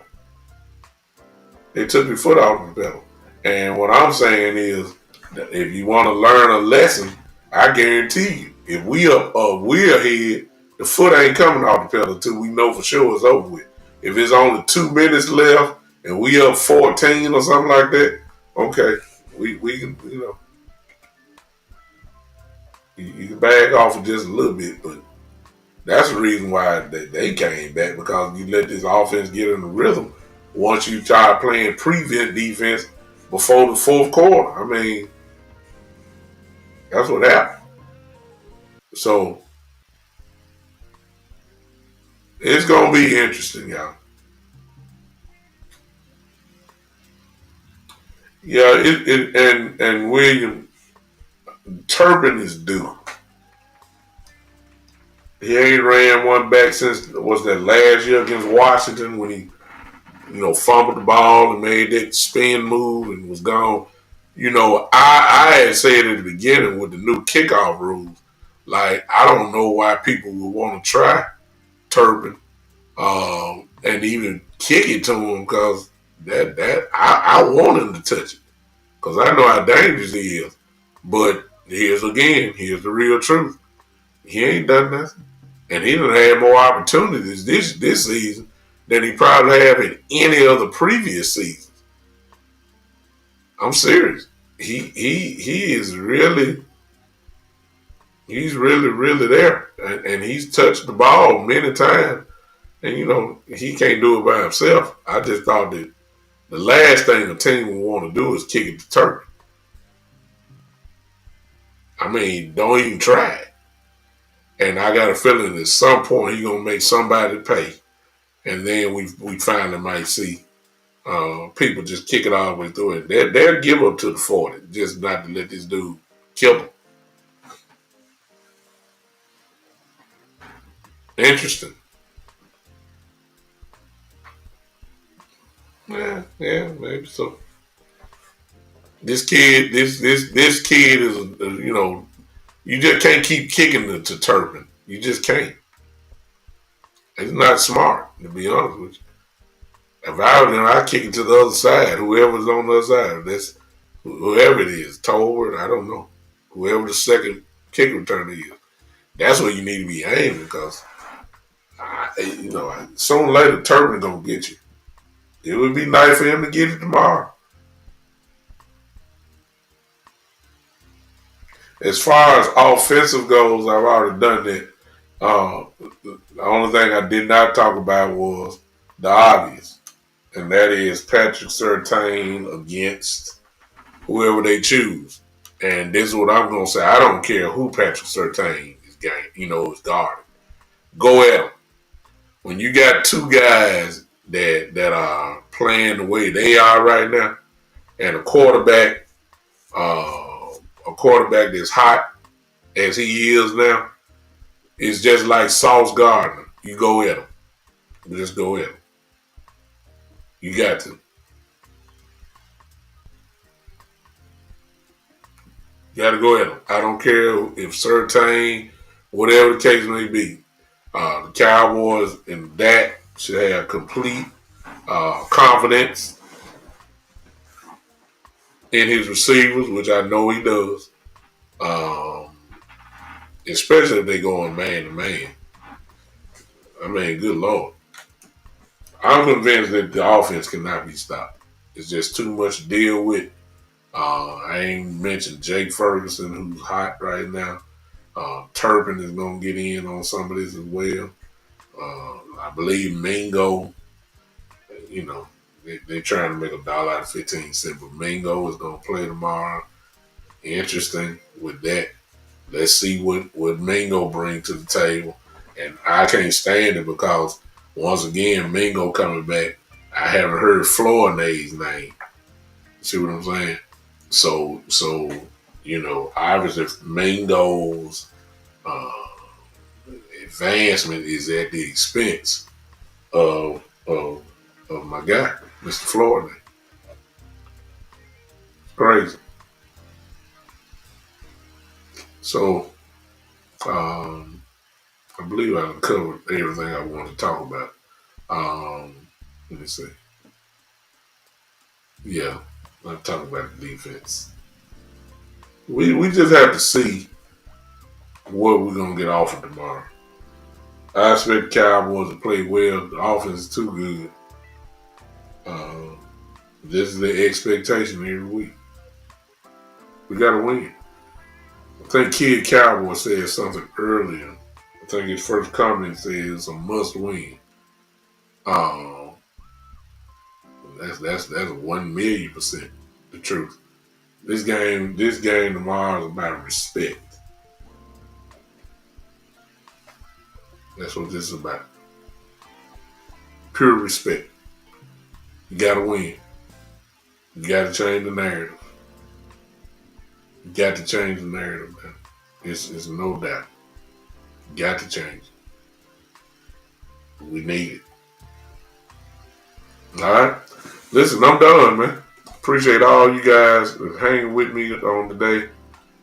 They took the foot off the pedal. And what I'm saying is, that if you want to learn a lesson, I guarantee you, if we're ahead, the foot ain't coming off the pedal until we know for sure it's over with. If it's only 2 minutes left and we up 14 or something like that, okay, we can, you can back off for just a little bit, but that's the reason why they came back, because you let this offense get in the rhythm once you start playing prevent defense before the fourth quarter. I mean, that's what happened. So it's gonna be interesting, y'all. Yeah, and William Turpin is due. He ain't ran one back since was that last year against Washington when he, fumbled the ball and made that spin move and was gone. I had said at the beginning with the new kickoff rules, like I don't know why people would want to try Turpin and even kick it to him, because I want him to touch it, because I know how dangerous he is. But here's the real truth. He ain't done nothing. And he done had more opportunities this season than he probably have in any other previous season. I'm serious. He is really, he's really there. And he's touched the ball many times. And he can't do it by himself. I just thought that the last thing a team would want to do is kick it to Turpin. I mean, don't even try it. And I got a feeling at some point he's gonna make somebody pay, and then we finally might see people just kick it all the way through it. They'll give up to the 40, just not to let this dude kill them. Interesting. Yeah, maybe so. This kid is you just can't keep kicking it to Turpin. You just can't. It's not smart, to be honest with you. If I was him, I'd kick it to the other side. Whoever's on the other side, that's whoever it is, Tolbert, I don't know. Whoever the second kick returner is, that's where you need to be aiming, because sooner or later Turpin gonna get you. It would be nice for him to get it tomorrow. As far as offensive goes, I've already done that. The only thing I did not talk about was the obvious, and that is Patrick Surtain against whoever they choose. And this is what I'm gonna say. I don't care who Patrick Surtain is guarding. Go at him. When you got two guys that are playing the way they are right now, and a quarterback that's hot as he is now, it's just like Sauce Gardner. You go at him. Just go at him. You got to. You got to go at him. I don't care if Surtain, whatever the case may be. The Cowboys and Dak should have complete confidence in his receivers, which I know he does. Especially if they go on man to man. I mean, good Lord. I'm convinced that the offense cannot be stopped. It's just too much to deal with. I ain't mentioned Jake Ferguson, who's hot right now. Turpin is going to get in on some of this as well. I believe Mingo. they're trying to make a dollar out of 15 cents. But Mingo is going to play tomorrow. Interesting with that. Let's see what Mingo brings to the table. And I can't stand it because, once again, Mingo coming back, I haven't heard Flournoy's name. See what I'm saying? So obviously Mingo's uh, advancement is at the expense of my guy, Mr. Flournoy. Crazy. So I believe I covered everything I wanted to talk about. Let me see. Yeah, I'm talking about the defense. We just have to see what we're gonna get offered tomorrow. I expect the Cowboys to play well. The offense is too good. This is the expectation every week. We gotta win. I think Kid Cowboy said something earlier. I think his first comment said it's a must win. That's 1,000,000% the truth. This game tomorrow is about respect. That's what this is about. Pure respect. You gotta win. You gotta change the narrative. You got to change the narrative, man. It's no doubt. You got to change it. We need it. Alright? Listen, I'm done, man. Appreciate all you guys hanging with me on today.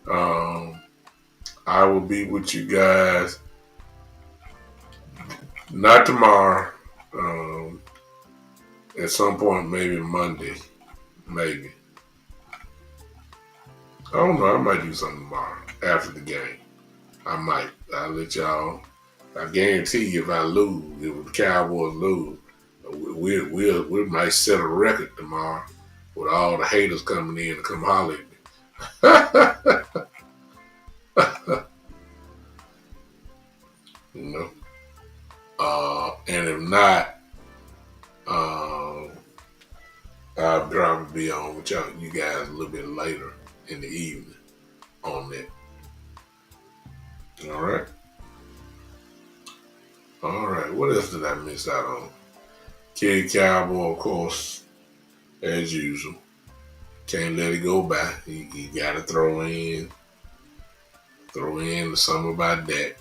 I will be with you guys not tomorrow. At some point, maybe Monday. Maybe. I don't know. I might do something tomorrow after the game. I might. I'll let y'all. I guarantee you, if I lose, if the Cowboys lose, we might set a record tomorrow with all the haters coming in to come holler at me. you know. And if not, I'll probably be on with you guys a little bit later in the evening on that. All right. All right. What else did I miss out on? Kid Cowboy, of course, as usual. Can't let it go by. You got to throw in something about that.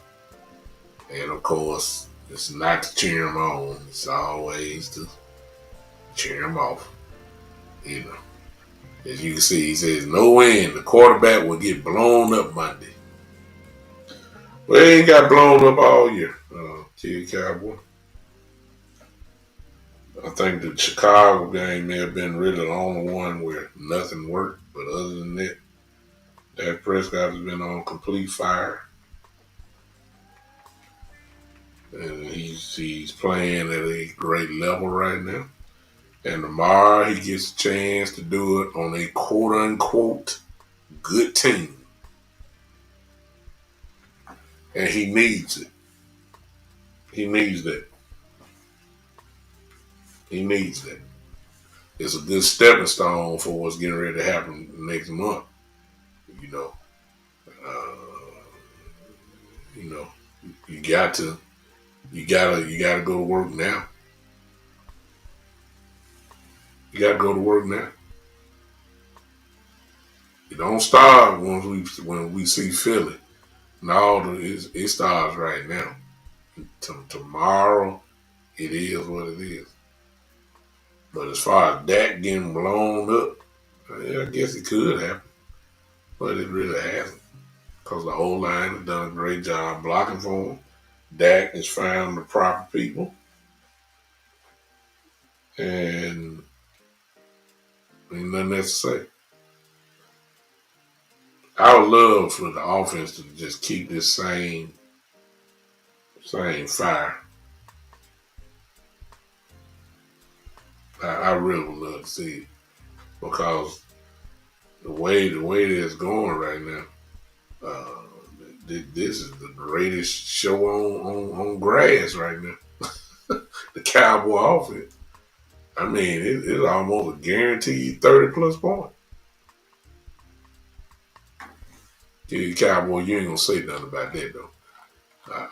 And of course, it's not to cheer him on. It's always to cheer him off. You know. As you can see, he says, no win. The quarterback will get blown up Monday. Well, he ain't got blown up all year, Kid Cowboy. I think the Chicago game may have been really the only one where nothing worked. But other than that, Dak Prescott has been on complete fire. And he's playing at a great level right now. And tomorrow he gets a chance to do it on a quote-unquote good team. And he needs it. He needs that. He needs that. It's a good stepping stone for what's getting ready to happen next month. You know. You gotta go to work now. You gotta go to work now. It don't start when we see Philly. No, it starts right now. Tomorrow, it is what it is. But as far as Dak getting blown up, I guess it could happen. But it really hasn't. Because the whole line has done a great job blocking for him. Dak has found the proper people. And ain't nothing else to say. I would love for the offense to just keep this same fire. I really would love to see it. Because the way it is going right now, this is the greatest show on grass right now. The Cowboy offense. I mean, it's almost a guaranteed 30-plus points. Yeah, Cowboy, you ain't gonna say nothing about that though.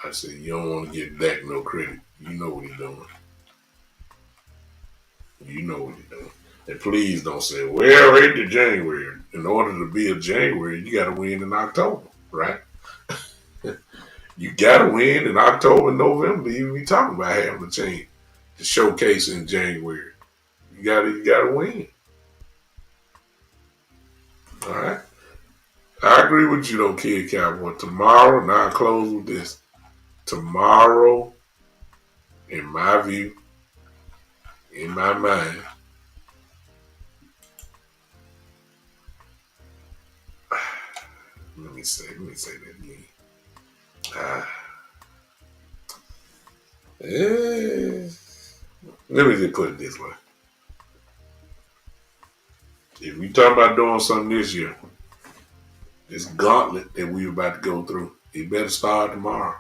I said you don't want to give Dak no credit. You know what he's doing. You know what he's doing. And please don't say, well, into January. In order to be a January, you got to win in October, right? You got to win in October, November. You be talking about having a change to showcase in January. You gotta win. All right. I agree with you though, Kid Cowboy. Tomorrow, now I close with this. Tomorrow, in my view, in my mind, let me say that again. Let me just put it this way. If we talk about doing something this year, this gauntlet that we're about to go through, it better start tomorrow.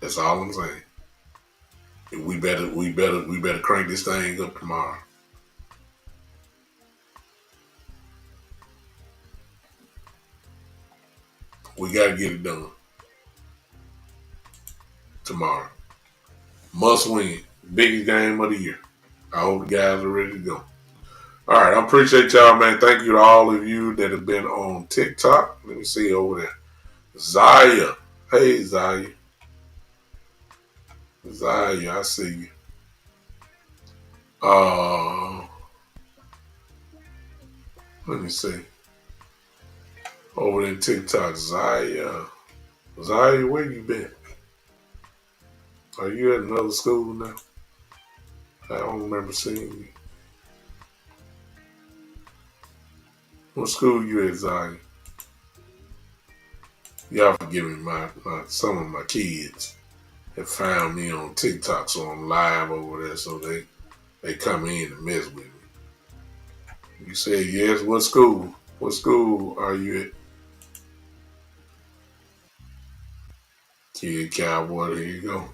That's all I'm saying. We better crank this thing up tomorrow. We gotta get it done tomorrow. Must win. Biggest game of the year. I hope the guys are ready to go. All right, I appreciate y'all, man. Thank you to all of you that have been on TikTok. Let me see over there. Zaya. Hey, Zaya. Zaya, I see you. Let me see. Over there, TikTok, Zaya. Zaya, where you been? Are you at another school now? I don't remember seeing you. What school you at, Zaya? Y'all forgive me, some of my kids have found me on TikTok, so I'm live over there, so they come in and mess with me. You said yes. What school? What school are you at? Kid Cowboy, there you go.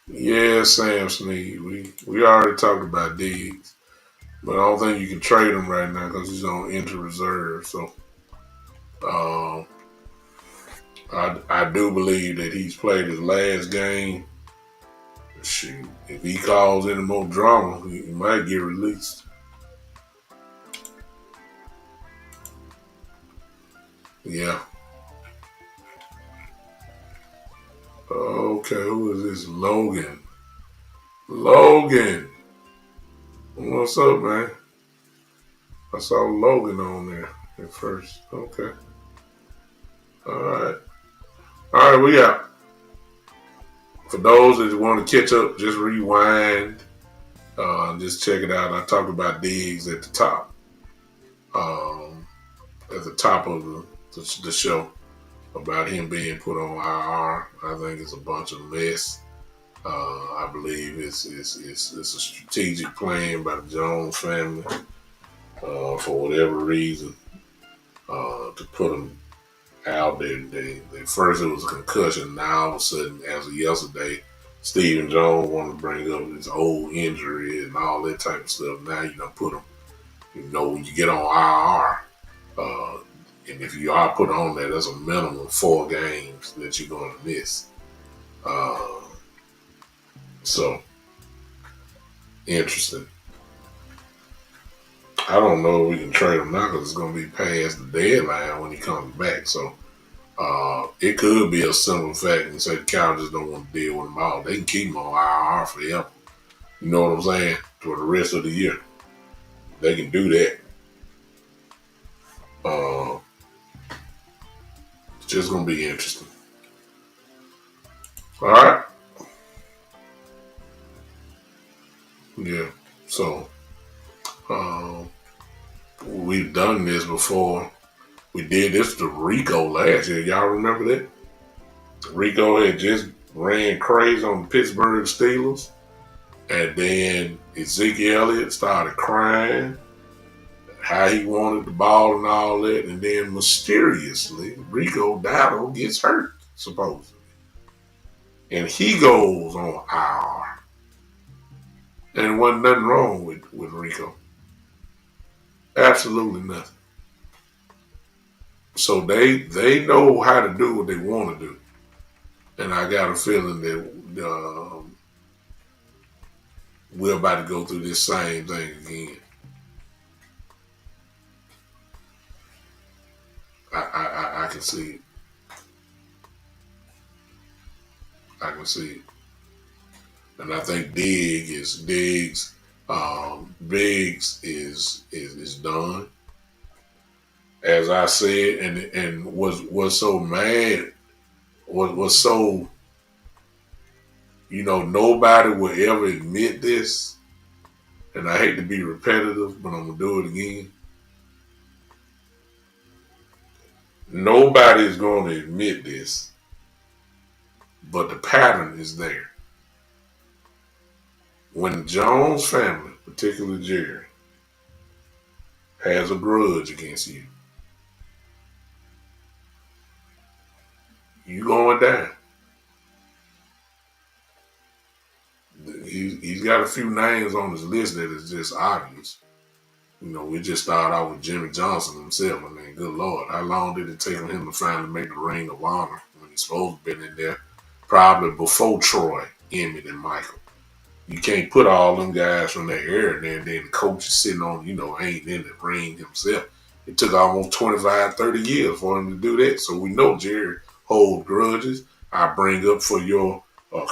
Yeah, Sam Snead. We already talked about Diggs, but I don't think you can trade him right now because he's on injury reserve. So I do believe that he's played his last game. Shoot, if he causes any more drama, he might get released. Yeah. Okay, who is this? Logan. Logan. What's up, man? I saw Logan on there at first. Okay. All right. All right, we out. For those that want to catch up, just rewind. Just check it out. I talked about Diggs at the top. At the top of the show about him being put on IR. I think it's a bunch of mess. I believe it's a strategic plan by the Jones family for whatever reason to put him out there. First it was a concussion. Now all of a sudden, as of yesterday, Stephen Jones wanted to bring up his old injury and all that type of stuff. Now you don't put him. When you get on IR, and if you are put on there, there's a minimum 4 games that you're going to miss. So interesting. I don't know if we can trade him now because it's going to be past the deadline when he comes back. So it could be a simple fact and say the Cowboys just don't want to deal with him all. They can keep him on IR forever. You know what I'm saying? For the rest of the year. They can do that. It's just going to be interesting. All right. Yeah. So we've done this before. We did this to Rico last year. Y'all remember that? Rico had just ran crazy on the Pittsburgh Steelers. And then Ezekiel Elliott started crying how he wanted the ball and all that. And then mysteriously, Rico Dowdle gets hurt, supposedly. and he goes on IR. And there wasn't nothing wrong with Rico. Absolutely nothing. So they know how to do what they want to do. And I got a feeling that we're about to go through this same thing again. I can see it. I can see it. And I think Biggs is done. As I said, and was so mad, was so, nobody will ever admit this. And I hate to be repetitive, but I'm gonna do it again. Nobody is going to admit this, but the pattern is there. When the Jones family, particularly Jerry, has a grudge against you, you going down. He's got a few names on his list that is just obvious. We just started out with Jimmy Johnson himself. I mean, good Lord, how long did it take him to finally make the Ring of Honor when he's supposed to have been in there? Probably before Troy, Emmett, and Michael. You can't put all them guys from that era there, and then the coach is sitting on, ain't in the ring himself. It took almost 25, 30 years for him to do that. So we know Jerry holds grudges. I bring up for your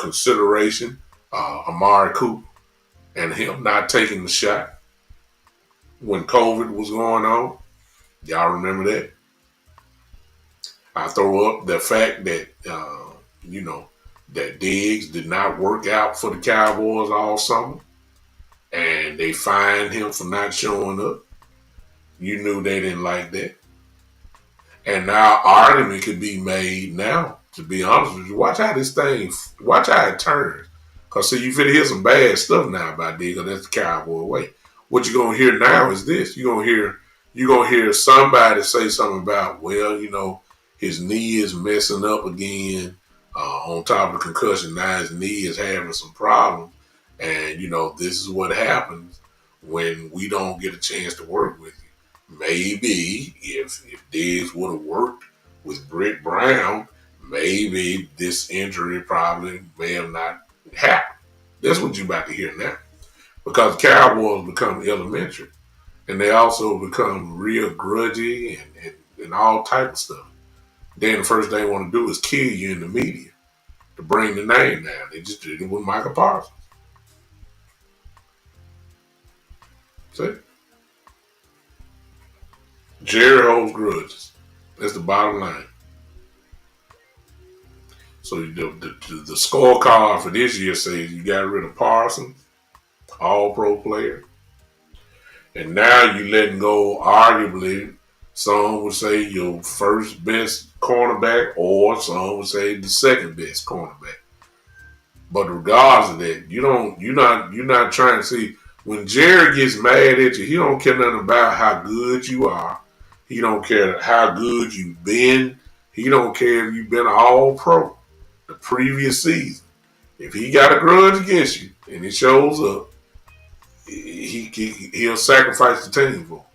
consideration Amari Cooper and him not taking the shot when COVID was going on. Y'all remember that? I throw up the fact that, that Diggs did not work out for the Cowboys all summer, and they fined him for not showing up. You knew they didn't like that. And now argument could be made now, to be honest with you. Watch how it turns. Because, see, you finna hear some bad stuff now about Diggs, because that's the Cowboy way. What you're going to hear now is this. You're going to hear somebody say something about, his knee is messing up again. On top of the concussion, now his knee is having some problems. And, this is what happens when we don't get a chance to work with you. Maybe if Diggs would have worked with Britt Brown, maybe this injury probably may have not happened. That's what you're about to hear now. Because the Cowboys become elementary. And they also become real grudgy and all type of stuff. Then the first thing they want to do is kill you in the media to bring the name down. They just did it with Michael Parsons. See? Jerry holds grudges. That's the bottom line. So the scorecard for this year says you got rid of Parsons, all-pro player. And now you letting go, arguably, some would say your first best cornerback, or some would say the second best cornerback. But regardless of that, you're not trying to see. When Jerry gets mad at you, he don't care nothing about how good you are. He don't care how good you've been. He don't care if you've been all-pro the previous season. If he got a grudge against you and it shows up, he'll sacrifice the team for him.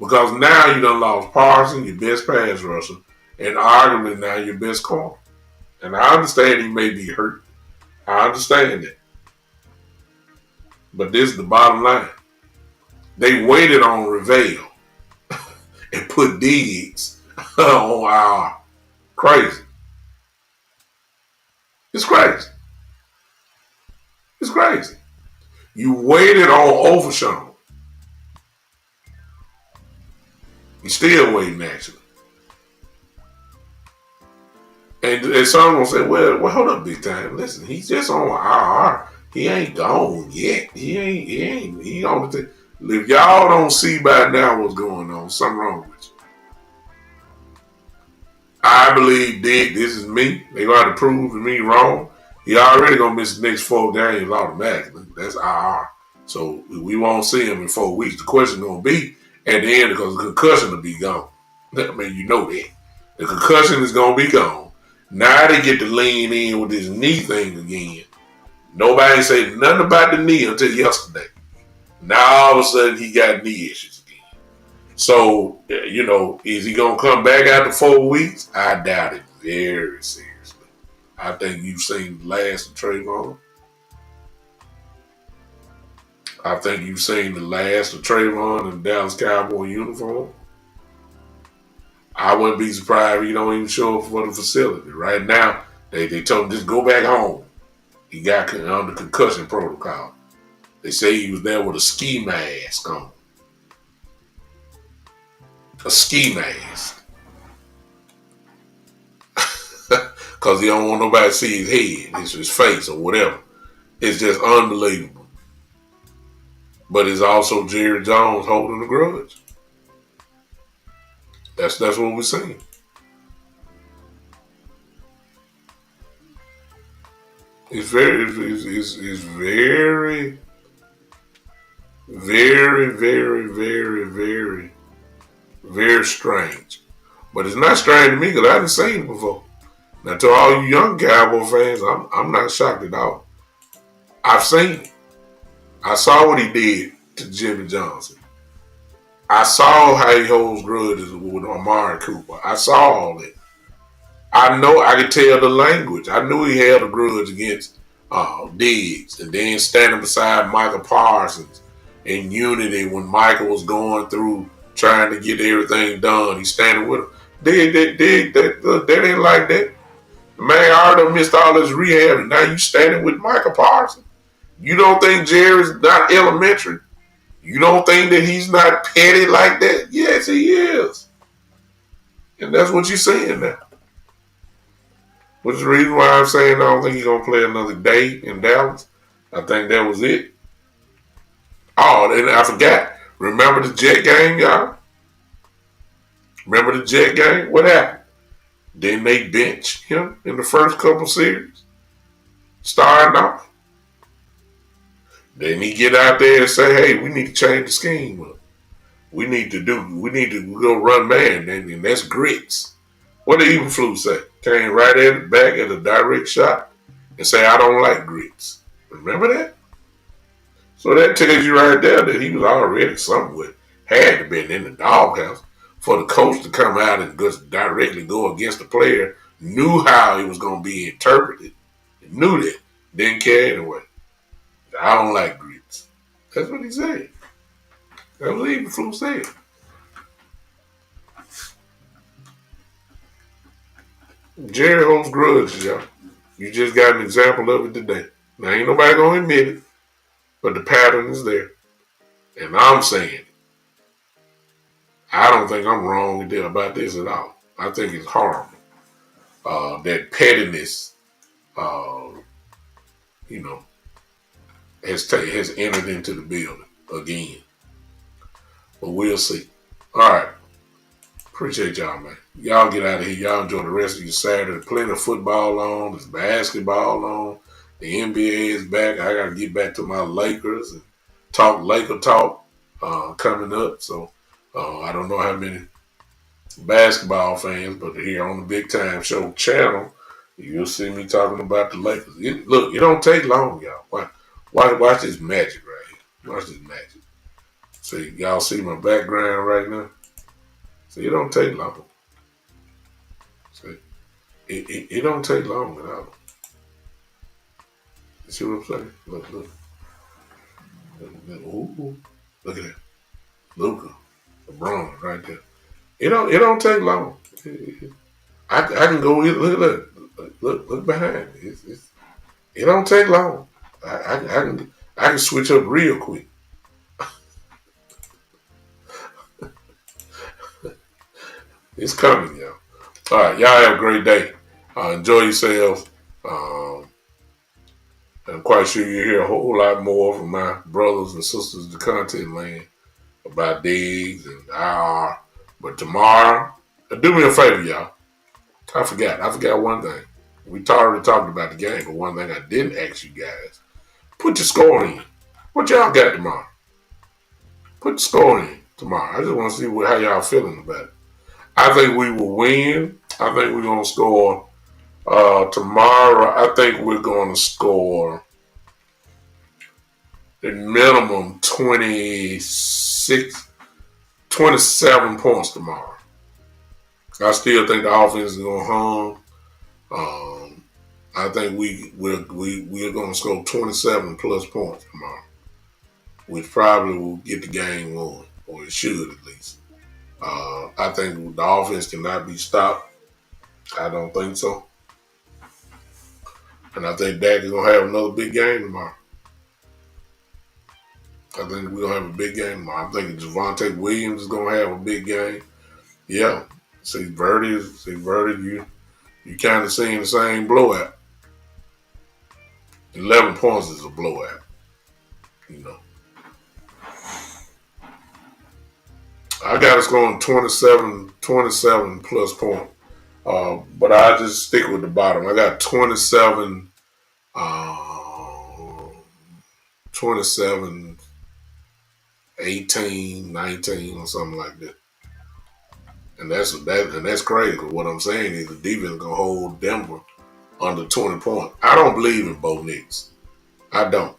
Because now you done lost Parsons, your best pass rusher, and arguably now your best corner. And I understand he may be hurt. I understand that. But this is the bottom line. They waited on Reveille and put Diggs on our crazy. It's crazy. It's crazy. You waited on Overshown. You're still waiting, actually. And someone will say, well, hold up, big time. Listen, he's just on IR. He ain't gone yet. He on the thing. If y'all don't see by now what's going on, something wrong with you. I believe Dick, this is me. They got to prove me wrong. He already going to miss the next 4 games automatically. That's IR. So we won't see him in 4 weeks. The question going to be at the end, because the concussion will be gone. I mean, you know that. The concussion is going to be gone. Now they get to lean in with this knee thing again. Nobody said nothing about the knee until yesterday. Now all of a sudden he got knee issues again. So, is he going to come back after 4 weeks? I doubt it very seriously. I think you've seen the last of Trayvon. I think you've seen the last of Trayvon in the Dallas Cowboy uniform. I wouldn't be surprised if he don't even show up for the facility. Right now, they told him just go back home. He got under concussion protocol. They say he was there with a ski mask on. A ski mask. Because he don't want nobody to see his head, his face, or whatever. It's just unbelievable. But it's also Jerry Jones holding a grudge. That's what we're seeing. It's very, very, very strange. But it's not strange to me because I haven't seen it before. Now, to all you young Cowboy fans, I'm not shocked at all. I've seen it. I saw what he did to Jimmy Johnson. I saw how he holds grudges with Amari Cooper. I saw all that. I know I could tell the language. I knew he held a grudge against Diggs, and then standing beside Michael Parsons in unity when Michael was going through trying to get everything done. He's standing with him. Diggs, that ain't like that. The man already missed all his rehab, and now you standing with Michael Parsons. You don't think Jerry's not elementary? You don't think that he's not petty like that? Yes, he is. And that's what you're saying now. Which is the reason why I'm saying I don't think he's going to play another day in Dallas. I think that was it. Oh, and I forgot. Remember the Jet game, y'all? Remember the Jet game? What happened? Didn't they bench him in the first couple series? Starting off. Then he get out there and say, hey, we need to change the scheme. We need to go run man, and that's grits. What did Eberflus say? Came right at it, back at a direct shot and say, I don't like grits. Remember that? So that tells you right there that he was already somewhere. Had to been in the doghouse for the coach to come out and just directly go against the player. Knew how it was going to be interpreted. Knew that. Didn't care anyway. I don't like grits. That's what he said. That's what Eberflus said. Jerry holds grudges, y'all. You just got an example of it today. Now, ain't nobody going to admit it, but the pattern is there. And I'm saying, I don't think I'm wrong about this at all. I think it's horrible. That pettiness, has entered into the building again. But we'll see. All right. Appreciate y'all, man. Y'all get out of here. Y'all enjoy the rest of your Saturday. Plenty of football on. There's basketball on. The NBA is back. I got to get back to my Lakers and talk Laker talk coming up. So I don't know how many basketball fans, but here on the Big Time Show channel, you'll see me talking about the Lakers. It don't take long, y'all. Watch this magic right here. Watch this magic. See, y'all see my background right now? See, it don't take long. See, it don't take long at all. You see what I'm saying? Look. Ooh, look at that. Luka, LeBron right there. It don't take long. I can go look behind me. It don't take long. I can switch up real quick. It's coming, y'all. All right, y'all have a great day. Enjoy yourselves. I'm quite sure you'll hear a whole lot more from my brothers and sisters in the content land about Diggs and IR. But tomorrow, do me a favor, y'all. I forgot one thing. We already talked about the game, but one thing I didn't ask you guys. Put your score in. What y'all got tomorrow? Put the score in tomorrow. I just want to see how y'all feeling about it. I think we will win. I think we're going to score Tomorrow, I think we're going to score a minimum 27 points tomorrow. I still think the offense is going to hum. I think we're going to score 27 plus points tomorrow, which probably will get the game won, or it should at least. I think the offense cannot be stopped. I don't think so. And I think Dak is going to have another big game tomorrow. I think we're going to have a big game tomorrow. I think Javonte Williams is going to have a big game. Yeah. See, Verdi, you kind of seeing the same blowout. 11 points is a blowout. You know. I got us going 27 plus points. But I just stick with the bottom. I got 27, 18, 19, or something like that. And that's crazy. Because what I'm saying is the defense is gonna hold Denver under 20 points. I don't believe in Bo Nix. I don't.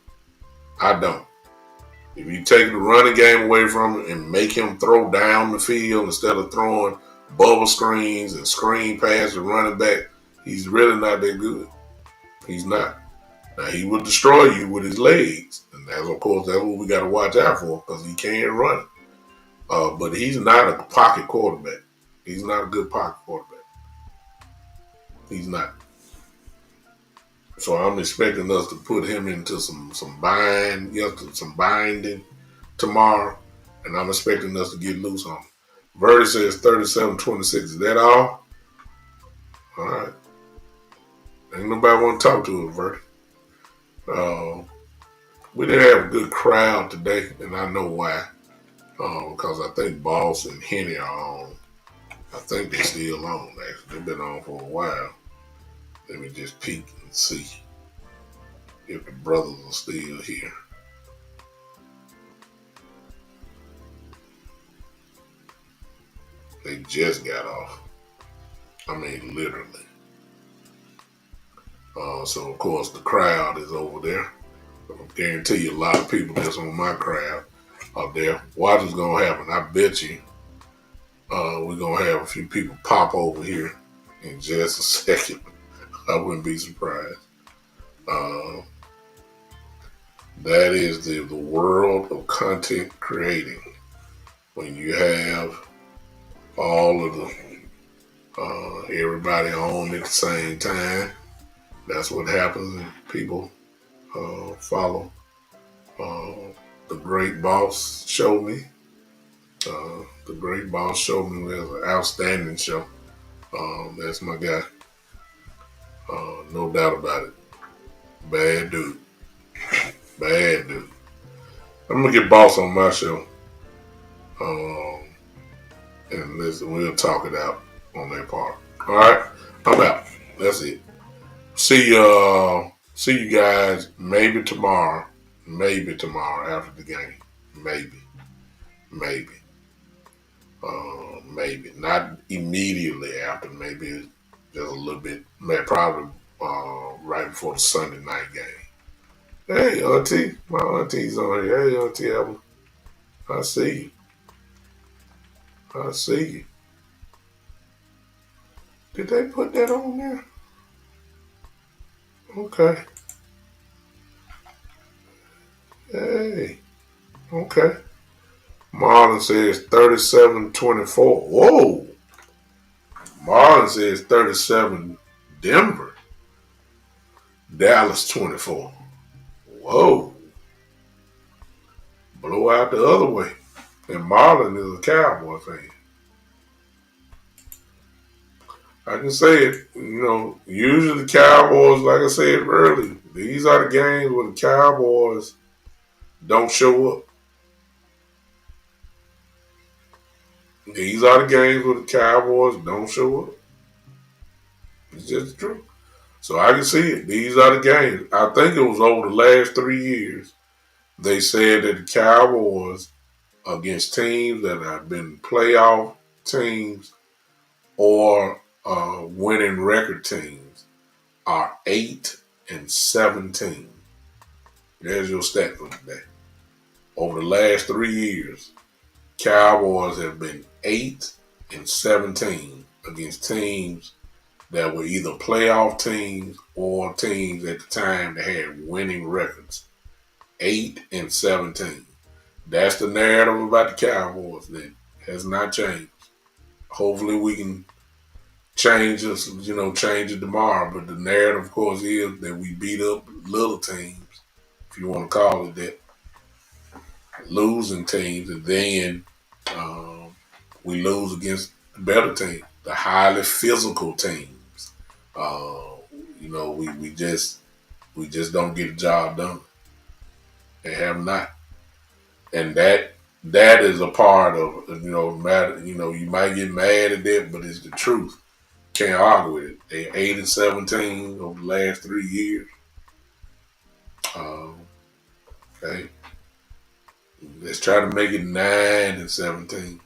If you take the running game away from him and make him throw down the field instead of throwing bubble screens and screen passes and running back, he's really not that good. He's not. Now, he will destroy you with his legs. And that's what we got to watch out for because he can't run it. But he's not a pocket quarterback. He's not a good pocket quarterback. He's not. So I'm expecting us to put him into some binding tomorrow, and I'm expecting us to get loose on him. Verdi says 37-26. Is that all? All right. Ain't nobody want to talk to us, Verdi. We didn't have a good crowd today, and I know why. Because I think Boss and Henny are on. I think they're still on, actually. They've been on for a while. Let me just peek and see if the brothers are still here. They just got off. I mean, literally. So, of course, the crowd is over there. I guarantee you a lot of people that's on my crowd are there. Watch what's going to happen. I bet you we're going to have a few people pop over here in just a second. I wouldn't be surprised. That is the world of content creating. When you have all of the everybody on at the same time, that's what happens. And people follow the Great Boss Show Me. The Great Boss Show Me was an outstanding show. That's my guy. No doubt about it. Bad dude. I'm gonna get Boss on my show. And listen, we'll talk it out on that part. All right, I'm out. That's it. See you guys maybe tomorrow after the game. Maybe. Not immediately after. Maybe just a little bit. Probably right before the Sunday night game. Hey, Auntie. My Auntie's on here. Hey, Auntie Evelyn. I see you. Did they put that on there? Okay. Hey. Okay. Marlon says 37-24. Whoa. Marlon says 37 Denver. Dallas 24. Whoa. Blow out the other way. And Marlon is a Cowboy fan. I can say it, usually the Cowboys, like I said earlier, these are the games where the Cowboys don't show up. These are the games where the Cowboys don't show up. It's just true. So I can see it. These are the games. I think it was over the last 3 years. They said that the Cowboys against teams that have been playoff teams or winning record teams, are 8-17. There's your stat for today. Over the last 3 years, Cowboys have been 8-17 against teams that were either playoff teams or teams at the time that had winning records. 8-17. That's the narrative about the Cowboys that has not changed. Hopefully we can change it tomorrow. But the narrative, of course, is that we beat up little teams, if you want to call it that, losing teams, and then we lose against the better teams, the highly physical teams. We just don't get the job done. They have not, and that is a part of matter. You might get mad at that, but it's the truth. Can't argue with it. They're 8-17 over the last 3 years. Okay, let's try to make it 9-17.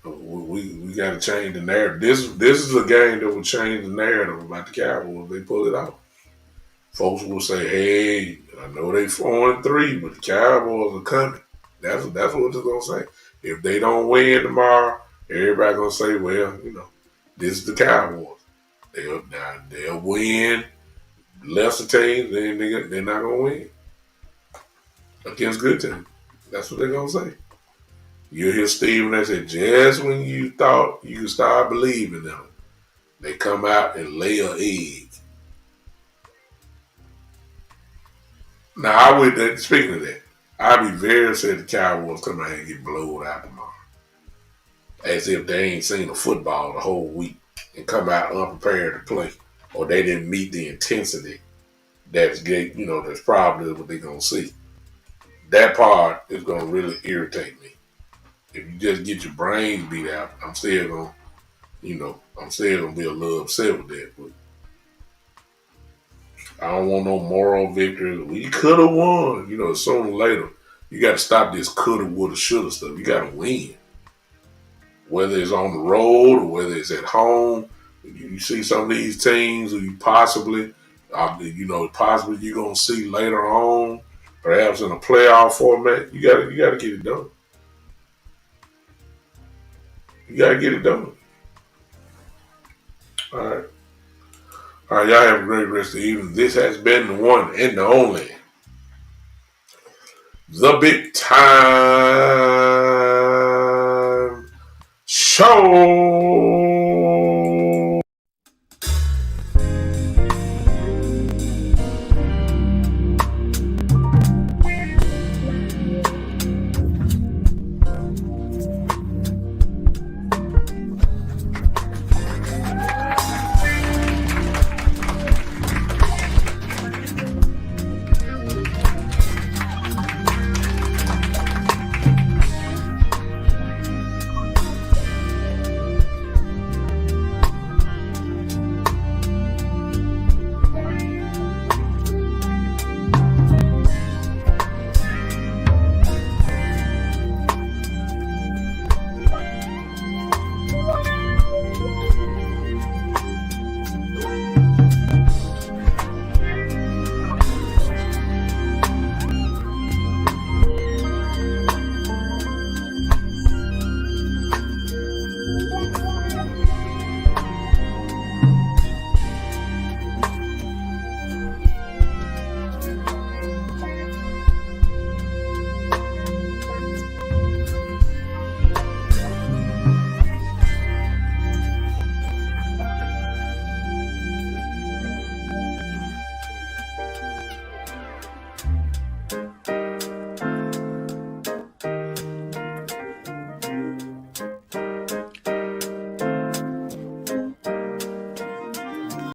We got to change the narrative. This is a game that will change the narrative about the Cowboys. They pull it off. Folks will say, "Hey, I know they 4-3, but the Cowboys are coming." That's what they're gonna say. If they don't win tomorrow, everybody gonna say, "Well, this is the Cowboys. They'll win lesser teams, then they're not gonna win against good teams." That's what they're gonna say. You hear Steven, they say, just when you thought you could start believing them, they come out and lay an egg. Now, speaking of that, I'd be very upset if the Cowboys come out and get blown out tomorrow. As if they ain't seen a football the whole week and come out unprepared to play. Or they didn't meet the intensity that's probably what they're going to see. That part is going to really irritate me. If you just get your brains beat out, I'm still going to be a little upset with that. But I don't want no moral victory. We could have won. Sooner or later, you got to stop this coulda, woulda, shoulda stuff. You got to win. Whether it's on the road or whether it's at home, you see some of these teams who you possibly you're going to see later on, perhaps in a playoff format. You got to get it done. You got to get it done. All right. All right, y'all have a great rest of the evening. This has been the one and the only, the Big Time Show.